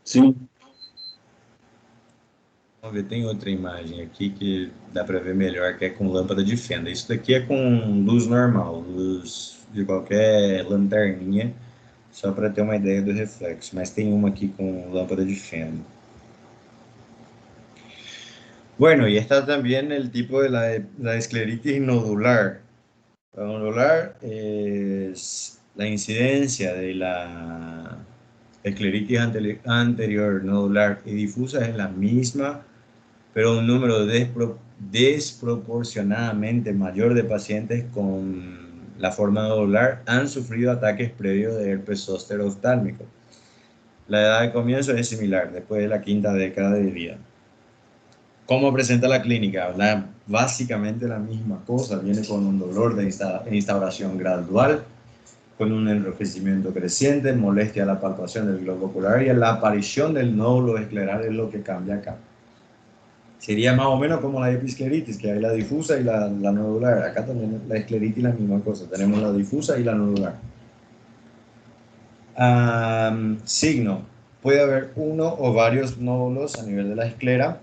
Sim. Vamos ver, tem outra imagem aqui que dá para ver melhor, que é com lâmpada de fenda. Isso daqui é com luz normal, luz de qualquer lanterninha, só para ter uma ideia do reflexo. Mas tem uma aqui com lâmpada de fenda. Bueno, y está también el tipo de la escleritis nodular. La nodular es la incidencia de la escleritis anterior, nodular y difusa es la misma, pero un número desproporcionadamente mayor de pacientes con la forma nodular han sufrido ataques previos de herpes zóster oftálmico. La edad de comienzo es similar, después de la quinta década de vida. ¿Cómo presenta la clínica? Básicamente la misma cosa, viene con un dolor de instauración gradual, con un enrojecimiento creciente, molestia a la palpación del globo ocular, y la aparición del nódulo escleral es lo que cambia acá. Sería más o menos como la episcleritis, que hay la difusa y la nodular. Acá también la escleritis la misma cosa, tenemos la difusa y la nodular. Signo. Puede haber uno o varios nódulos a nivel de la esclera,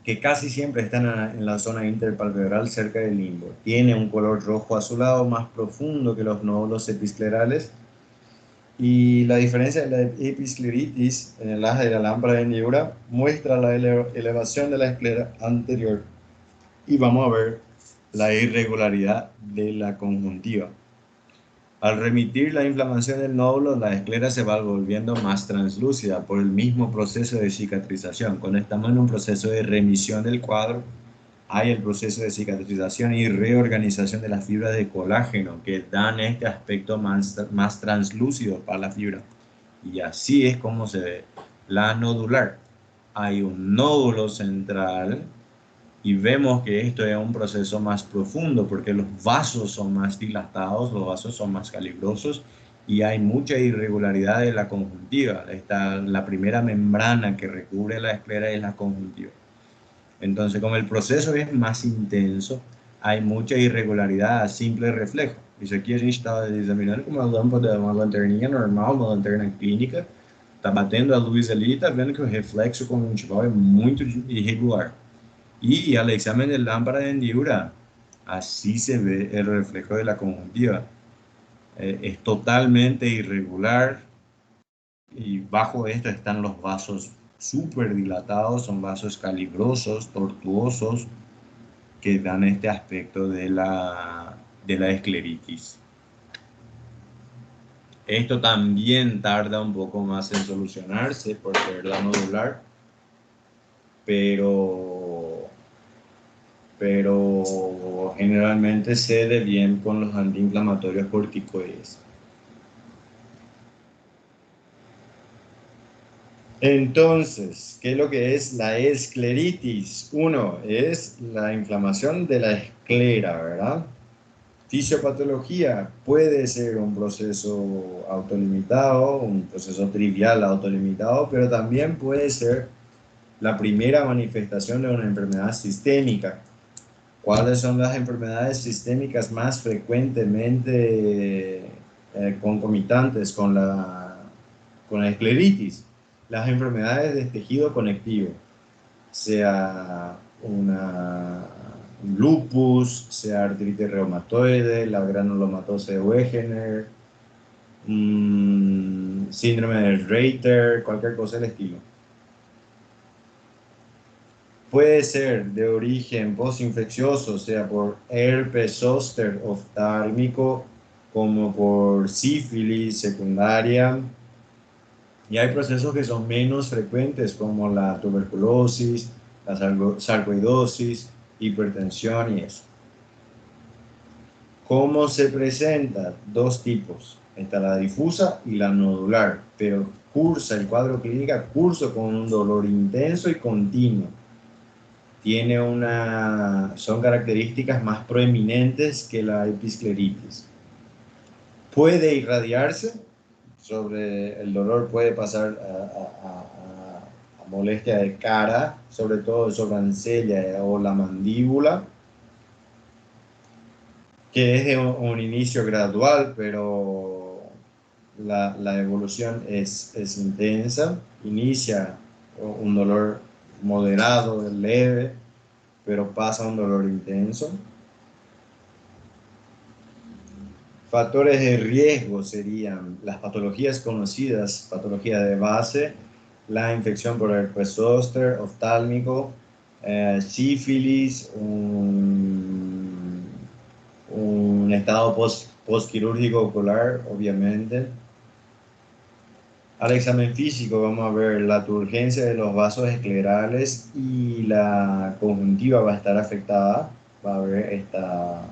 que casi siempre están en la zona interpalpebral cerca del limbo. Tiene un color rojo azulado más profundo que los nódulos episclerales, y la diferencia de la episcleritis en el aje de la lámpara de Niura muestra la elevación de la esclera anterior, y vamos a ver la irregularidad de la conjuntiva. Al remitir la inflamación del nódulo, la esclera se va volviendo más translúcida por el mismo proceso de cicatrización. Cuando estamos en un proceso de remisión del cuadro, hay el proceso de cicatrización y reorganización de las fibras de colágeno que dan este aspecto más translúcido para la fibra. Y así es como se ve la nodular. Hay un nódulo central y vemos que esto es un proceso más profundo porque los vasos son más dilatados, los vasos son más calibrosos y hay mucha irregularidad de la conjuntiva. La primera membrana que recubre la esclera es la conjuntiva. Entonces, como el proceso es más intenso, hay mucha irregularidad a simple reflejo. Isso aqui a gente está examinando com uma lâmpada, uma lanterninha normal, uma lanterna clínica. Está batendo a luz ali e está vendo que o reflexo conjuntival é muito irregular. Y al examen de lámpara de hendidura, así se ve el reflejo de la conjuntiva. Es totalmente irregular y bajo esto están los vasos súper dilatados, son vasos calibrosos, tortuosos, que dan este aspecto de la escleritis. Esto también tarda un poco más en solucionarse por ser la nodular, pero generalmente cede bien con los antiinflamatorios corticoides. Entonces, ¿qué es lo que es la escleritis? Uno, es la inflamación de la esclera, ¿verdad? Fisiopatología puede ser un proceso autolimitado, un proceso trivial autolimitado, pero también puede ser la primera manifestación de una enfermedad sistémica. ¿Cuáles son las enfermedades sistémicas más frecuentemente concomitantes con la escleritis? Las enfermedades de tejido conectivo, sea un lupus, sea artritis reumatoide, la granulomatosis de Wegener, síndrome de Reiter, cualquier cosa del estilo. Puede ser de origen postinfeccioso, sea por herpes zóster oftálmico, como por sífilis secundaria. Y hay procesos que son menos frecuentes, como la tuberculosis, la sarcoidosis, hipertensión y eso. ¿Cómo se presenta? Dos tipos. Está la difusa y la nodular, pero el cuadro clínico cursa con un dolor intenso y continuo. Son características más proeminentes que la episcleritis. Puede irradiarse, el dolor puede pasar a molestia de cara, sobre todo sobre la encella o la mandíbula, que es de un inicio gradual, pero la evolución es intensa. Inicia un dolor moderado, leve, pero pasa un dolor intenso. Factores de riesgo serían las patologías conocidas, patología de base, la infección por herpes zóster, oftálmico, sífilis, un estado postquirúrgico ocular, obviamente. Al examen físico vamos a ver la turgencia de los vasos esclerales y la conjuntiva va a estar afectada, va a haber esta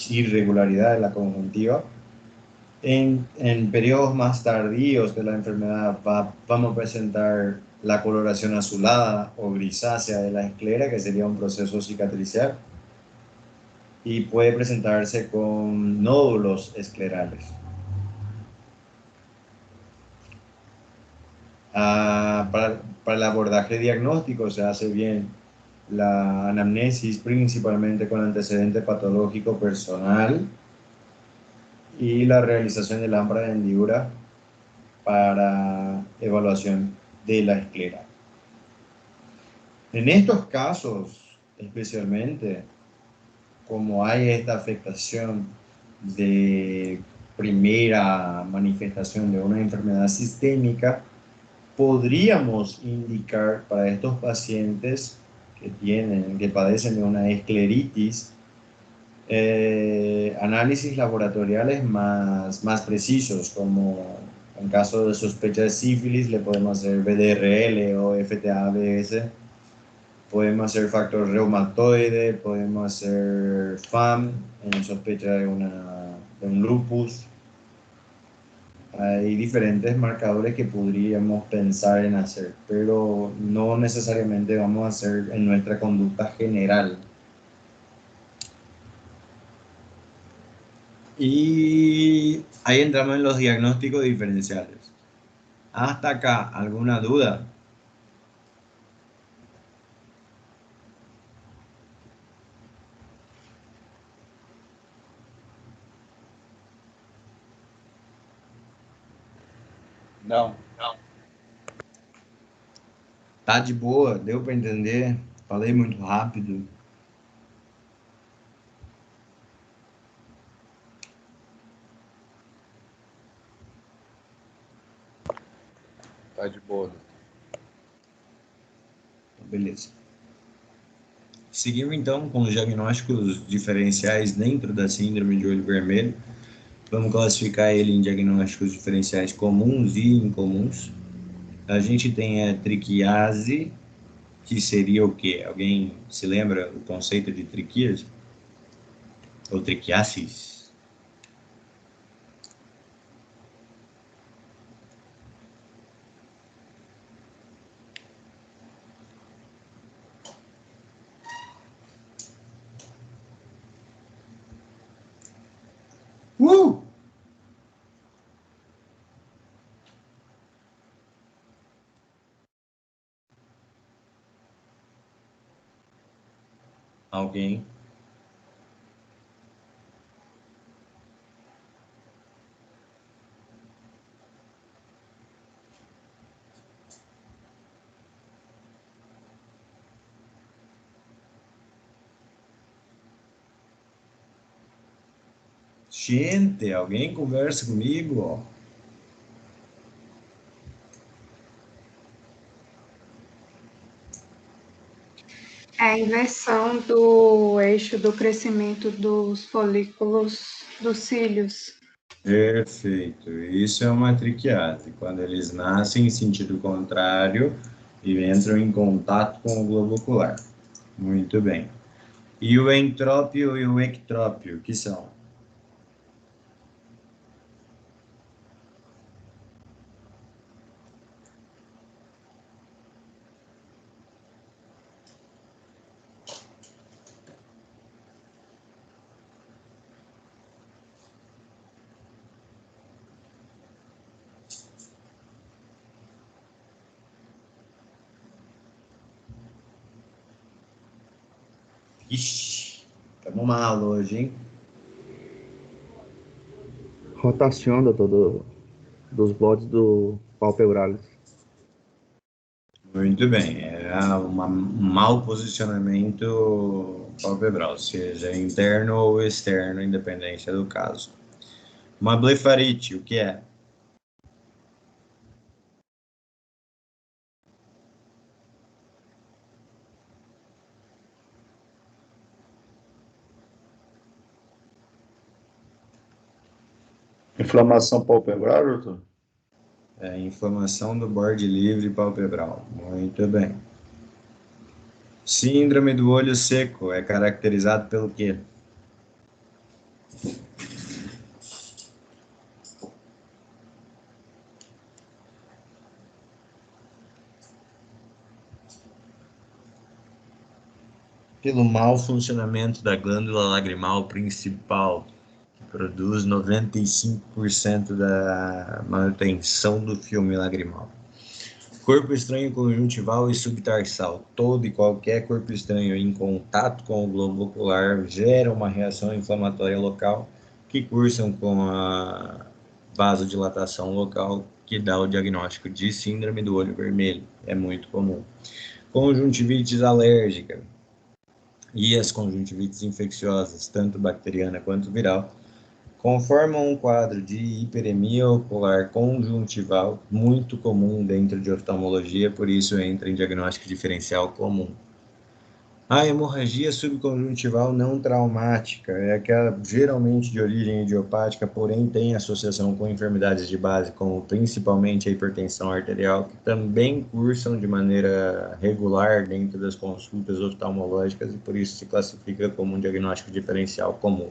irregularidad de la conjuntiva. En periodos más tardíos de la enfermedad vamos a presentar la coloración azulada o grisácea de la esclera, que sería un proceso cicatricial, y puede presentarse con nódulos esclerales. Para el abordaje diagnóstico se hace bien la anamnesis, principalmente con antecedente patológico personal, y la realización de lámpara de hendidura para evaluación de la esclera. En estos casos, especialmente, como hay esta afectación de primera manifestación de una enfermedad sistémica, podríamos indicar para estos pacientes que padecen de una escleritis, análisis laboratoriales más precisos, como en caso de sospecha de sífilis le podemos hacer BDRL o FTA-BS, Podemos hacer factor reumatoide, podemos hacer FAM en sospecha de un lupus. Hay diferentes marcadores que podríamos pensar en hacer, pero no necesariamente vamos a hacer en nuestra conducta general. Y ahí entramos en los diagnósticos diferenciales. Hasta acá, ¿alguna duda? Não. Tá de boa? Deu para entender? Falei muito rápido? Tá de boa, doutor. Beleza. Seguindo então com os diagnósticos diferenciais dentro da síndrome de olho vermelho, vamos classificar ele em diagnósticos diferenciais comuns e incomuns. A gente tem a triquiase, que seria o quê? Alguém se lembra o conceito de triquiase? Ou triquiasis? Alguém? Gente, alguém conversa comigo, ó. É a inversão do eixo do crescimento dos folículos dos cílios. Perfeito. Isso é uma triquiase, quando eles nascem em sentido contrário e entram em contato com o globo ocular. Muito bem. E o entrópio e o ectrópio, o que são? Ixi, estamos mal hoje, hein? Rotação, doutor, dos bordes do palpebralis. Muito bem. É um mau posicionamento palpebral, seja interno ou externo, independência do caso. Uma blefarite, o que é? Inflamação palpebral, doutor? É inflamação do borde livre palpebral. Muito bem. Síndrome do olho seco é caracterizado pelo quê? Pelo mau funcionamento da glândula lagrimal principal, que produz 95% da manutenção do filme lagrimal. Corpo estranho conjuntival e subtarsal. Todo e qualquer corpo estranho em contato com o globo ocular gera uma reação inflamatória local que cursam com a vasodilatação local, que dá o diagnóstico de síndrome do olho vermelho. É muito comum. Conjuntivites alérgica e as conjuntivites infecciosas, tanto bacteriana quanto viral, conformam um quadro de hiperemia ocular conjuntival muito comum dentro de oftalmologia, por isso entra em diagnóstico diferencial comum. A hemorragia subconjuntival não traumática é aquela geralmente de origem idiopática, porém tem associação com enfermidades de base, como principalmente a hipertensão arterial, que também cursam de maneira regular dentro das consultas oftalmológicas e por isso se classifica como um diagnóstico diferencial comum.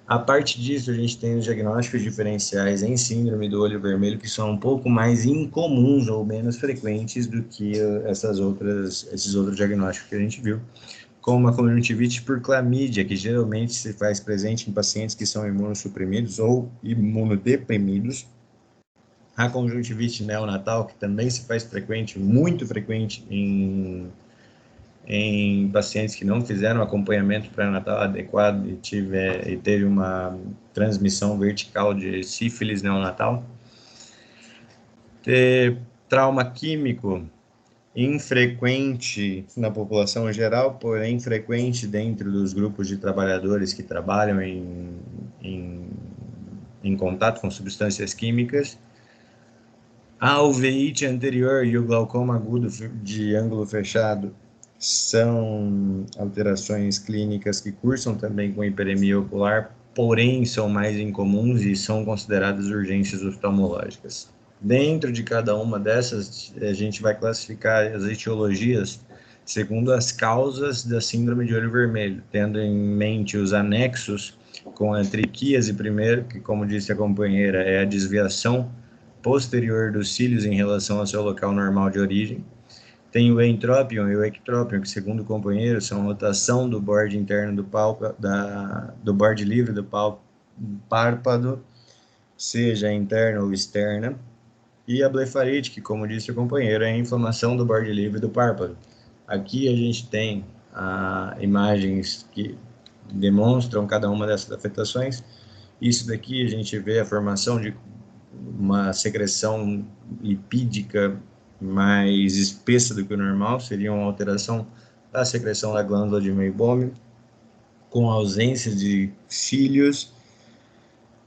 A parte disso, a gente tem os diagnósticos diferenciais em síndrome do olho vermelho, que são um pouco mais incomuns ou menos frequentes do que esses outros diagnósticos que a gente viu, como a conjuntivite por clamídia, que geralmente se faz presente em pacientes que são imunossuprimidos ou imunodeprimidos. A conjuntivite neonatal, que também se faz frequente, muito frequente em pacientes que não fizeram acompanhamento pré-natal adequado e teve uma transmissão vertical de sífilis neonatal. Trauma químico infrequente na população geral, porém frequente dentro dos grupos de trabalhadores que trabalham em contato com substâncias químicas. A uveíte anterior e o glaucoma agudo de ângulo fechado são alterações clínicas que cursam também com hiperemia ocular, porém são mais incomuns e são consideradas urgências oftalmológicas. Dentro de cada uma dessas, a gente vai classificar as etiologias segundo as causas da síndrome de olho vermelho, tendo em mente os anexos com a triquíase primeiro, que, como disse a companheira, é a desviação posterior dos cílios em relação ao seu local normal de origem. Tem o entrópion e o ectrópion, que, segundo o companheiro, são rotação do borde interno do pálpado, do borde livre do párpado, seja interna ou externa. E a blefarite, que, como disse o companheiro, é a inflamação do borde livre do párpado. Aqui a gente tem imagens que demonstram cada uma dessas afetações. Isso daqui a gente vê a formação de uma secreção lipídica mais espessa do que o normal, seria uma alteração da secreção da glândula de Meibomian, com ausência de cílios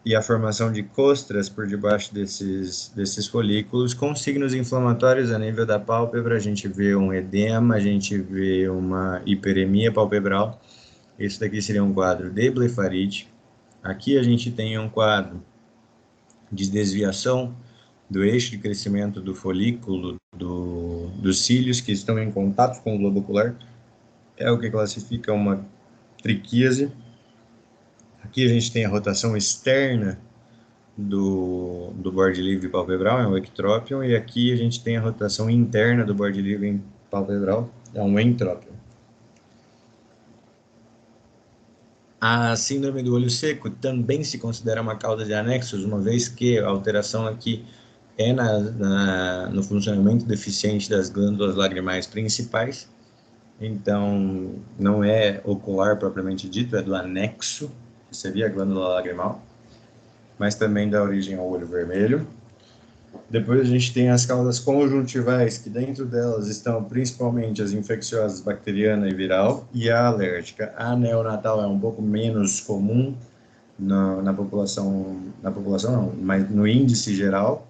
e a formação de costras por debaixo desses folículos, com signos inflamatórios a nível da pálpebra. A gente vê um edema, a gente vê uma hiperemia palpebral. Esse daqui seria um quadro de blefarite. Aqui a gente tem um quadro de desviação do eixo de crescimento do folículo dos cílios que estão em contato com o globo ocular. É o que classifica uma triquíase. Aqui a gente tem a rotação externa do borde livre palpebral, é um ectrópion, e aqui a gente tem a rotação interna do borde livre palpebral, é um entrópion. A síndrome do olho seco também se considera uma causa de anexos, uma vez que a alteração aqui é no funcionamento deficiente das glândulas lagrimais principais. Então, não é ocular propriamente dito, é do anexo, que seria a glândula lagrimal, mas também dá origem ao olho vermelho. Depois a gente tem as causas conjuntivais, que dentro delas estão principalmente as infecciosas, bacteriana e viral, e a alérgica. A neonatal é um pouco menos comum na população não, mas no índice geral.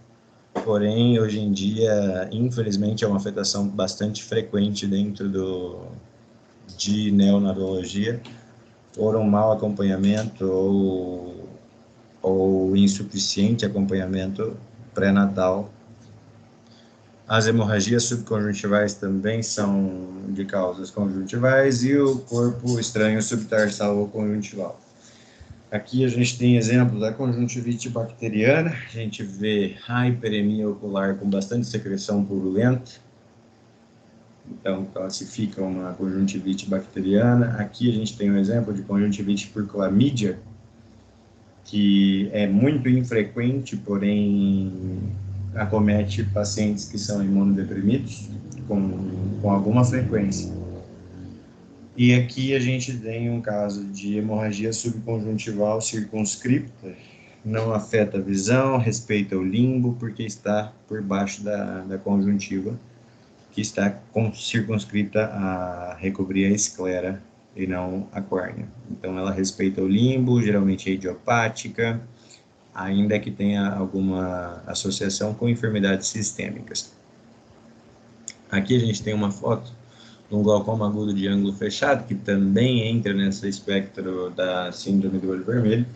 Porém, hoje em dia, infelizmente, é uma afetação bastante frequente dentro de neonatologia, por um mau acompanhamento ou insuficiente acompanhamento pré-natal. As hemorragias subconjuntivais também são de causas conjuntivais e o corpo estranho subtarsal ou conjuntival. Aqui a gente tem exemplos da conjuntivite bacteriana, a gente vê a hiperemia ocular com bastante secreção purulenta, então classifica uma conjuntivite bacteriana. Aqui a gente tem um exemplo de conjuntivite por clamídia, que é muito infrequente, porém acomete pacientes que são imunodeprimidos com alguma frequência. E aqui a gente tem um caso de hemorragia subconjuntival circunscripta, não afeta a visão, respeita o limbo, porque está por baixo da conjuntiva, que está circunscrita a recobrir a esclera e não a córnea. Então ela respeita o limbo, geralmente é idiopática, ainda que tenha alguma associação com enfermidades sistêmicas. Aqui a gente tem uma foto um glaucoma agudo de ângulo fechado, que também entra nesse espectro da síndrome do olho vermelho,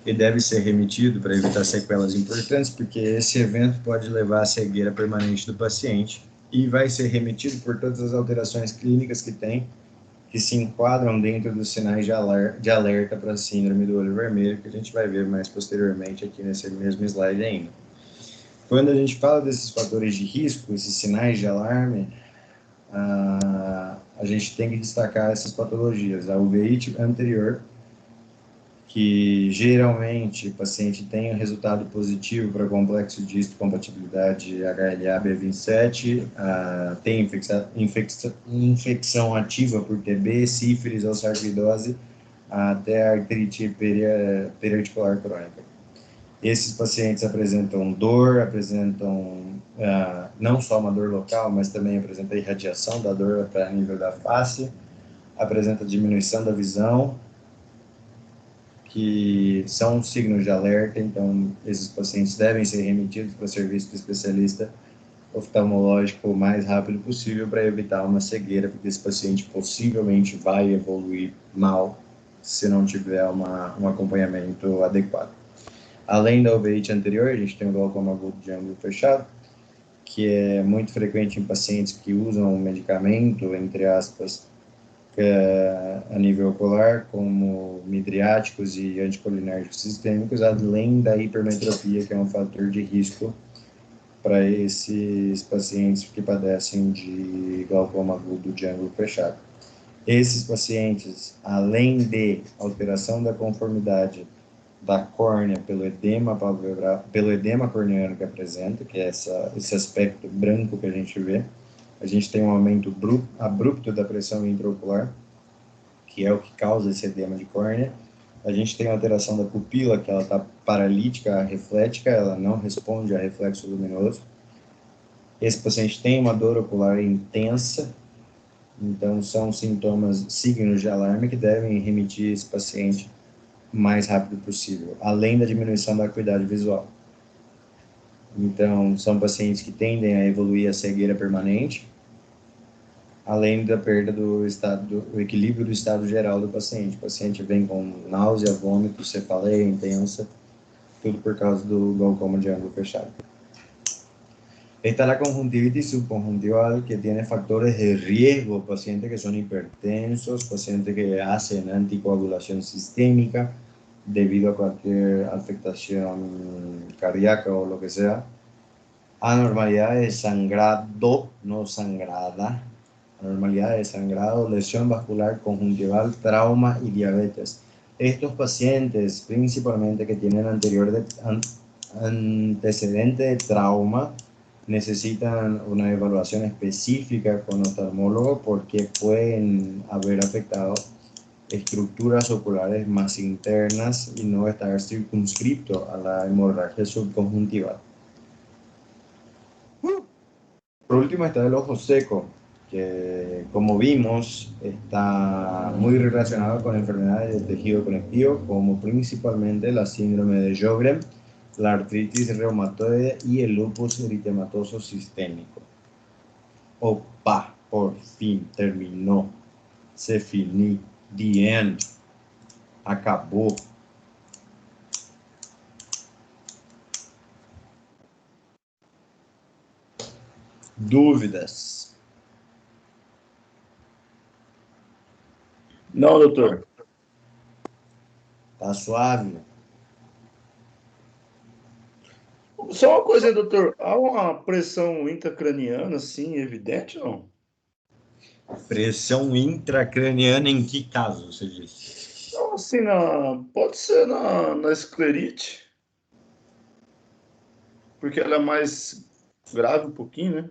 e deve ser remitido para evitar sequelas importantes, porque esse evento pode levar à cegueira permanente do paciente e vai ser remetido por todas as alterações clínicas que tem, que se enquadram dentro dos sinais de alerta para a síndrome do olho vermelho, que a gente vai ver mais posteriormente aqui nesse mesmo slide ainda. Quando a gente fala desses fatores de risco, esses sinais de alarme, a gente tem que destacar essas patologias. A uveíte anterior, que geralmente o paciente tem um resultado positivo para complexo de histocompatibilidade HLA-B27, tem infecção ativa por TB, sífilis ou sarcoidose, até artrite periarticular crônica. Esses pacientes apresentam dor, não só uma dor local, mas também apresenta irradiação da dor para nível da face, apresenta diminuição da visão, que são signos de alerta. Então esses pacientes devem ser remetidos para serviço de especialista oftalmológico o mais rápido possível para evitar uma cegueira, porque esse paciente possivelmente vai evoluir mal se não tiver um acompanhamento adequado. Além da uveíte anterior, a gente tem o glaucoma agudo de ângulo fechado, que é muito frequente em pacientes que usam medicamento, entre aspas, a nível ocular, como midriáticos e anticolinérgicos sistêmicos, além da hipermetropia, que é um fator de risco para esses pacientes que padecem de glaucoma agudo de ângulo fechado. Esses pacientes, além de alteração da conformidade da córnea pelo edema palpebral, pelo edema corneano que apresenta, que é esse aspecto branco que a gente vê, a gente tem um aumento abrupto da pressão intraocular, que é o que causa esse edema de córnea. A gente tem a alteração da pupila, que ela está paralítica, reflética, ela não responde a reflexo luminoso. Esse paciente tem uma dor ocular intensa, então são sintomas, signos de alarme que devem remitir esse paciente o mais rápido possível, além da diminuição da acuidade visual. Então, são pacientes que tendem a evoluir a cegueira permanente, além da perda do equilíbrio do estado geral do paciente. O paciente vem com náusea, vômito, cefaleia intensa, tudo por causa do glaucoma de ângulo fechado. Está la conjuntivitis subconjuntival, que tiene factores de riesgo, pacientes que son hipertensos, pacientes que hacen anticoagulación sistémica debido a cualquier afectación cardíaca o lo que sea. Anormalidad de sangrado, no sangrada. Anormalidad de sangrado, lesión vascular conjuntival, trauma y diabetes. Estos pacientes, principalmente que tienen antecedente de trauma, necesitan una evaluación específica con oftalmólogo porque pueden haber afectado estructuras oculares más internas y no estar circunscrito a la hemorragia subconjuntival. Por último está el ojo seco, que como vimos está muy relacionado con enfermedades del tejido conectivo, como principalmente la síndrome de Sjögren, la artritis reumatoide y el lupus eritematoso sistémico. Opa, por fin terminó. Se finí. The end. Acabou. Dúvidas? Não, doutor. Tá suave? Só uma coisa, doutor. Há uma pressão intracraniana, assim, evidente ou não? Pressão intracraniana em que caso, você disse? Não, assim, pode ser na esclerite. Porque ela é mais grave um pouquinho, né?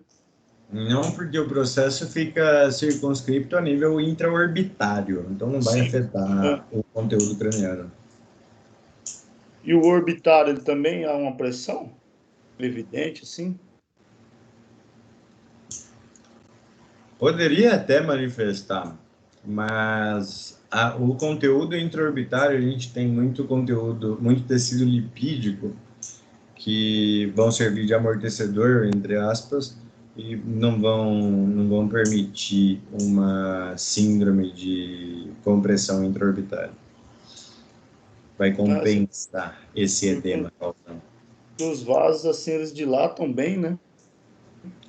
Não, porque o processo fica circunscrito a nível intraorbitário, então não vai afetar o conteúdo craniano. E o orbitário, ele também há uma pressão evidente, assim? Poderia até manifestar, mas o conteúdo intraorbitário, a gente tem muito conteúdo, muito tecido lipídico, que vão servir de amortecedor, entre aspas, e não vão permitir uma síndrome de compressão intraorbitária. Vai compensar esse edema causando. Os vasos, assim, eles dilatam bem, né?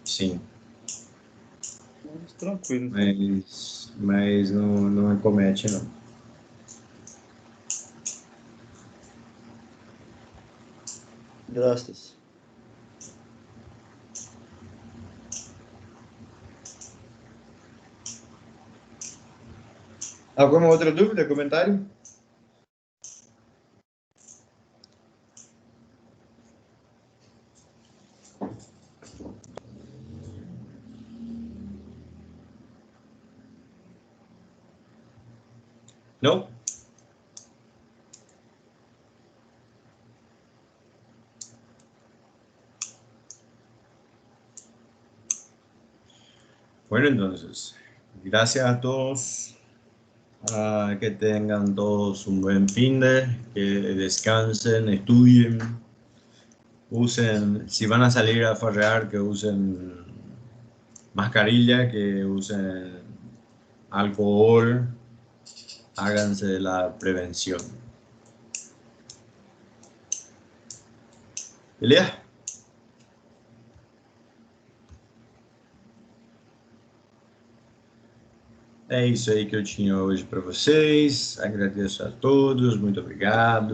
Sim. Tranquilo. Mas não acomete, não. Graças. Alguma outra dúvida, comentário? Não? Bueno, entonces, gracias a todos. Que tengan todos un buen fin de, que descansen, estudien, usen, si van a salir a farrear, que usen mascarilla, que usen alcohol, háganse la prevención. Beleza? É isso aí que eu tinha hoje para vocês. Agradeço a todos, muito obrigado.